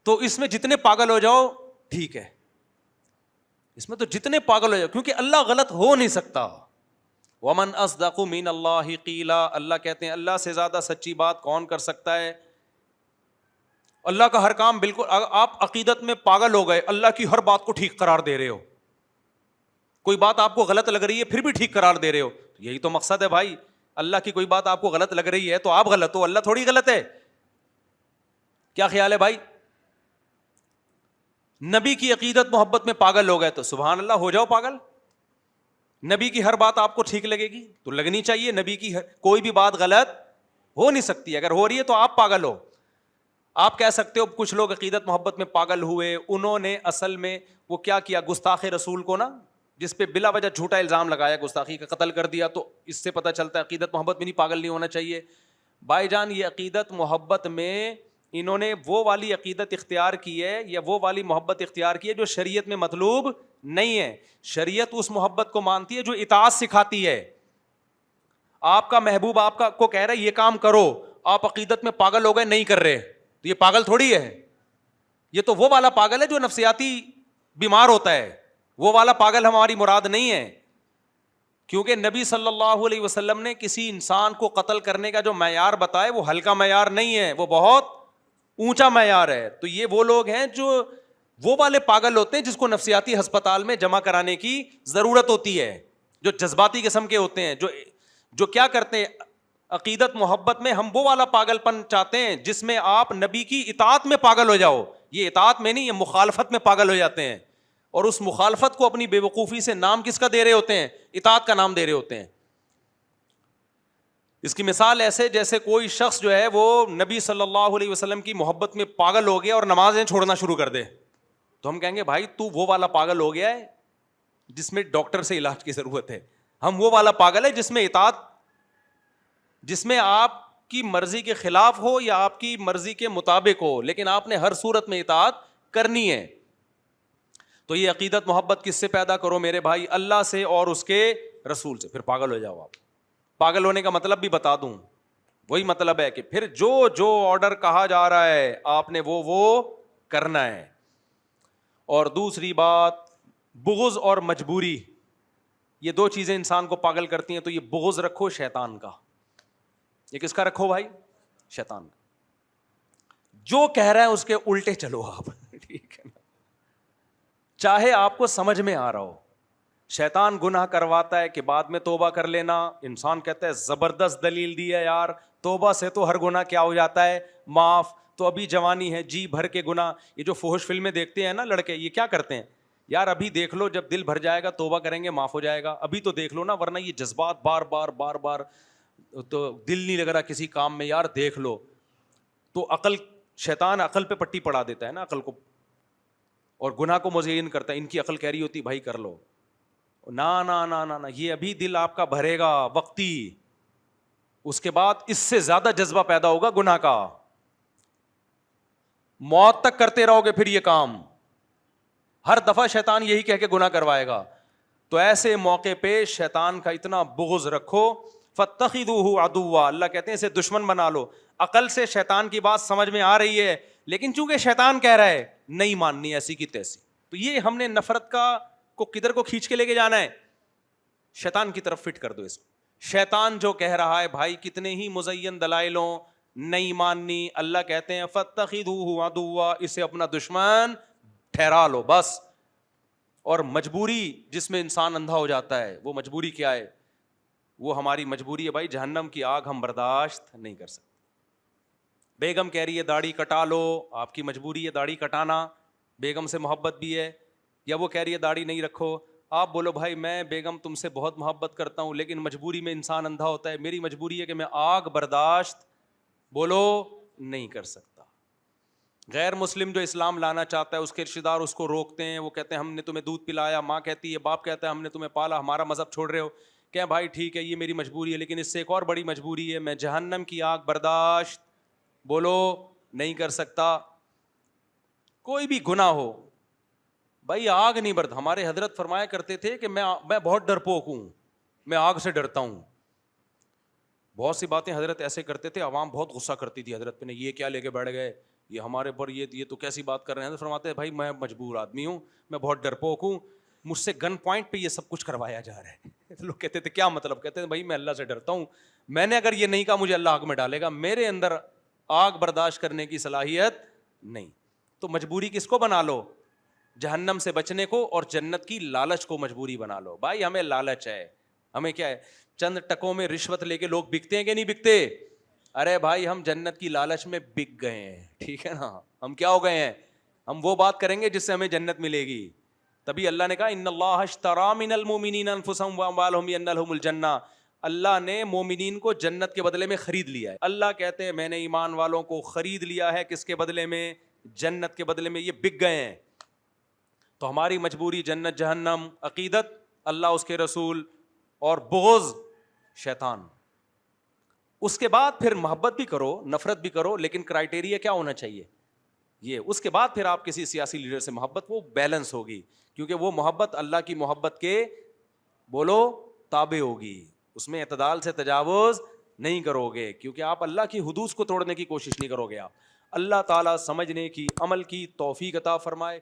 تو اس میں جتنے پاگل ہو جاؤ ٹھیک ہے, اس میں تو جتنے پاگل ہو جاؤ, کیونکہ اللہ غلط ہو نہیں سکتا. ومن اصدق من اللہ قیلا, اللہ کہتے ہیں اللہ سے زیادہ سچی بات کون کر سکتا ہے؟ اللہ کا ہر کام بالکل. آپ عقیدت میں پاگل ہو گئے, اللہ کی ہر بات کو ٹھیک قرار دے رہے ہو, کوئی بات آپ کو غلط لگ رہی ہے پھر بھی ٹھیک قرار دے رہے ہو. یہی تو مقصد ہے بھائی. اللہ کی کوئی بات آپ کو غلط لگ رہی ہے تو آپ غلط ہو, اللہ تھوڑی غلط ہے. کیا خیال ہے بھائی؟ نبی کی عقیدت محبت میں پاگل ہو گئے تو سبحان اللہ, ہو جاؤ پاگل. نبی کی ہر بات آپ کو ٹھیک لگے گی تو لگنی چاہیے. نبی کی کوئی بھی بات غلط ہو نہیں سکتی, اگر ہو رہی ہے تو آپ پاگل ہو. آپ کہہ سکتے ہو کچھ لوگ عقیدت محبت میں پاگل ہوئے, انہوں نے اصل میں وہ کیا کیا, گستاخ رسول کو نا, جس پہ بلا وجہ جھوٹا الزام لگایا, گستاخی کا قتل کر دیا. تو اس سے پتہ چلتا ہے عقیدت محبت میں نہیں, پاگل نہیں ہونا چاہیے. بھائی جان, یہ عقیدت محبت میں انہوں نے وہ والی عقیدت اختیار کی ہے یا وہ والی محبت اختیار کی ہے جو شریعت میں مطلوب نہیں ہے. شریعت اس محبت کو مانتی ہے جو اطاعت سکھاتی ہے. آپ کا محبوب آپ کا کو کہہ رہا ہے یہ کام کرو, آپ عقیدت میں پاگل ہو گئے نہیں کر رہے, تو یہ پاگل تھوڑی ہے. یہ تو وہ والا پاگل ہے جو نفسیاتی بیمار ہوتا ہے, وہ والا پاگل ہماری مراد نہیں ہے. کیونکہ نبی صلی اللہ علیہ وسلم نے کسی انسان کو قتل کرنے کا جو معیار بتایا وہ ہلکا معیار نہیں ہے, وہ بہت اونچا معیار ہے. تو یہ وہ لوگ ہیں جو وہ والے پاگل ہوتے ہیں جس کو نفسیاتی ہسپتال میں جمع کرانے کی ضرورت ہوتی ہے, جو جذباتی قسم کے ہوتے ہیں, جو کیا کرتے ہیں عقیدت محبت میں ہم وہ والا پاگل پن چاہتے ہیں جس میں آپ نبی کی اطاعت میں پاگل ہو جاؤ. یہ اطاعت میں نہیں, یہ مخالفت میں پاگل ہو جاتے ہیں, اور اس مخالفت کو اپنی بے وقوفی سے نام کس کا دے رہے ہوتے ہیں؟ اطاعت کا نام دے رہے ہوتے ہیں. اس کی مثال ایسے جیسے کوئی شخص جو ہے وہ نبی صلی اللہ علیہ وسلم کی محبت میں پاگل ہو گیا اور نمازیں چھوڑنا شروع کر دے, تو ہم کہیں گے بھائی تو وہ والا پاگل ہو گیا ہے جس میں ڈاکٹر سے علاج کی ضرورت ہے. ہم وہ والا پاگل ہے جس میں اطاعت, جس میں آپ کی مرضی کے خلاف ہو یا آپ کی مرضی کے مطابق ہو, لیکن آپ نے ہر صورت میں اطاعت کرنی ہے. تو یہ عقیدت محبت کس سے پیدا کرو میرے بھائی؟ اللہ سے اور اس کے رسول سے, پھر پاگل ہو جاؤ آپ. پاگل ہونے کا مطلب بھی بتا دوں, وہی مطلب ہے کہ پھر جو آرڈر کہا جا رہا ہے آپ نے وہ کرنا ہے. اور دوسری بات, بغض اور مجبوری, یہ دو چیزیں انسان کو پاگل کرتی ہیں. تو یہ بغض رکھو شیطان کا. یہ کس کا رکھو بھائی؟ شیطان کا. جو کہہ رہا ہے اس کے الٹے چلو آپ, ٹھیک ہے نا, چاہے آپ کو سمجھ میں آ رہا ہو. شیطان گناہ کرواتا ہے کہ بعد میں توبہ کر لینا. انسان کہتا ہے زبردست دلیل دی ہے یار, توبہ سے تو ہر گناہ کیا ہو جاتا ہے؟ معاف. تو ابھی جوانی ہے, جی بھر کے گناہ. یہ جو فحش فلمیں دیکھتے ہیں نا لڑکے, یہ کیا کرتے ہیں یار, ابھی دیکھ لو, جب دل بھر جائے گا توبہ کریں گے معاف ہو جائے گا. ابھی تو دیکھ لو نا, ورنہ یہ جذبات بار بار تو دل نہیں لگ رہا کسی کام میں, یار دیکھ لو. تو عقل, شیطان عقل پہ پٹی پڑا دیتا ہے نا عقل کو, اور گناہ کو مزین کرتا ہے. ان کی عقل کہہ رہی ہوتی بھائی کر لو. نا نا نا نا نا, یہ ابھی دل آپ کا بھرے گا وقتی, اس کے بعد اس سے زیادہ جذبہ پیدا ہوگا گناہ کا. موت تک کرتے رہو گے پھر یہ کام. ہر دفعہ شیطان یہی کہہ کے گناہ کروائے گا. تو ایسے موقع پہ شیطان کا اتنا بغض رکھو, فاتخذوہ عدوا, اللہ کہتے ہیں اسے دشمن بنا لو. عقل سے شیطان کی بات سمجھ میں آ رہی ہے, لیکن چونکہ شیطان کہہ رہا ہے نہیں ماننی ایسی کی تیسی. تو یہ ہم نے نفرت کو کدھر کو کھینچ کے لے کے جانا ہے؟ شیطان کی طرف فٹ کر دو اس کو. شیطان جو کہہ رہا ہے بھائی کتنے ہی مزین دلائلوں, نہیں ماننی, اللہ کہتے ہیں فاتخذوہ عدوا, اسے اپنا دشمن ٹھہرا لو بس. اور مجبوری جس میں انسان اندھا ہو جاتا ہے, وہ مجبوری کیا ہے؟ وہ ہماری مجبوری ہے بھائی, جہنم کی آگ ہم برداشت نہیں کر سکتے. بیگم کہہ رہی ہے داڑھی کٹا لو, آپ کی مجبوری ہے داڑھی کٹانا, بیگم سے محبت بھی ہے. یا وہ کہہ رہی ہے داڑھی نہیں رکھو, آپ بولو بھائی میں بیگم تم سے بہت محبت کرتا ہوں لیکن مجبوری میں انسان اندھا ہوتا ہے, میری مجبوری ہے کہ میں آگ برداشت بولو نہیں کر سکتا. غیر مسلم جو اسلام لانا چاہتا ہے اس کے رشتے دار اس کو روکتے ہیں, وہ کہتے ہیں ہم نے تمہیں دودھ پلایا, ماں کہتی ہے, باپ کہتا ہے ہم نے تمہیں پالا, ہمارا مذہب چھوڑ رہے ہو. کہ بھائی ٹھیک ہے یہ میری مجبوری ہے, لیکن اس سے ایک اور بڑی مجبوری ہے, میں جہنم کی آگ برداشت بولو نہیں کر سکتا. کوئی بھی گناہ ہو بھائی آگ نہیں برد. ہمارے حضرت فرمایا کرتے تھے کہ میں بہت ڈرپوک ہوں, میں آگ سے ڈرتا ہوں. بہت سی باتیں حضرت ایسے کرتے تھے, عوام بہت غصہ کرتی تھی حضرت پہ, یہ کیا لے کے بیٹھ گئے, یہ ہمارے پر یہ تو کیسی بات کر رہے ہیں. حضرت فرماتے ہیں بھائی میں مجبور آدمی ہوں, میں بہت ڈرپوک ہوں, مجھ سے گن پوائنٹ پہ یہ سب کچھ کروایا جا رہا ہے. لوگ کہتے تھے کیا مطلب, کہتے ہیں بھائی میں اللہ سے ڈرتا ہوں, میں نے اگر یہ نہیں کہا مجھے اللہ آگ میں ڈالے گا, میرے اندر آگ برداشت کرنے کی صلاحیت نہیں. تو مجبوری کس کو بنا لو, جہنم سے بچنے کو, اور جنت کی لالچ کو مجبوری بنا لو. بھائی ہمیں لالچ ہے, ہمیں کیا ہے, چند ٹکوں میں رشوت لے کے لوگ بکتے ہیں کہ نہیں بکتے. ارے بھائی ہم جنت کی لالچ میں بک گئے ہیں, ٹھیک ہے نا, ہم کیا ہو گئے ہیں, ہم وہ بات کریں گے جس سے ہمیں جنت ملے گی. تبھی اللہ نے کہا ان اللہ اشتری من المؤمنین انفسهم واموالهم بان لهم الجنہ, اللہ نے مومنین کو جنت کے بدلے میں خرید لیا ہے. اللہ کہتے ہیں میں نے ایمان والوں کو خرید لیا ہے, کس کے بدلے میں, جنت کے بدلے میں. یہ بک گئے ہیں. تو ہماری مجبوری جنت جہنم, عقیدت اللہ اس کے رسول, اور بغض شیطان. اس کے بعد پھر محبت بھی کرو, نفرت بھی کرو, لیکن کرائٹیریا کیا ہونا چاہیے یہ. اس کے بعد پھر آپ کسی سیاسی لیڈر سے محبت, وہ بیلنس ہوگی, کیونکہ وہ محبت اللہ کی محبت کے بولو تابع ہوگی, اس میں اعتدال سے تجاوز نہیں کرو گے, کیونکہ آپ اللہ کی حدود کو توڑنے کی کوشش نہیں کرو گے. آپ اللہ تعالیٰ سمجھنے کی, عمل کی توفیق عطا فرمائے.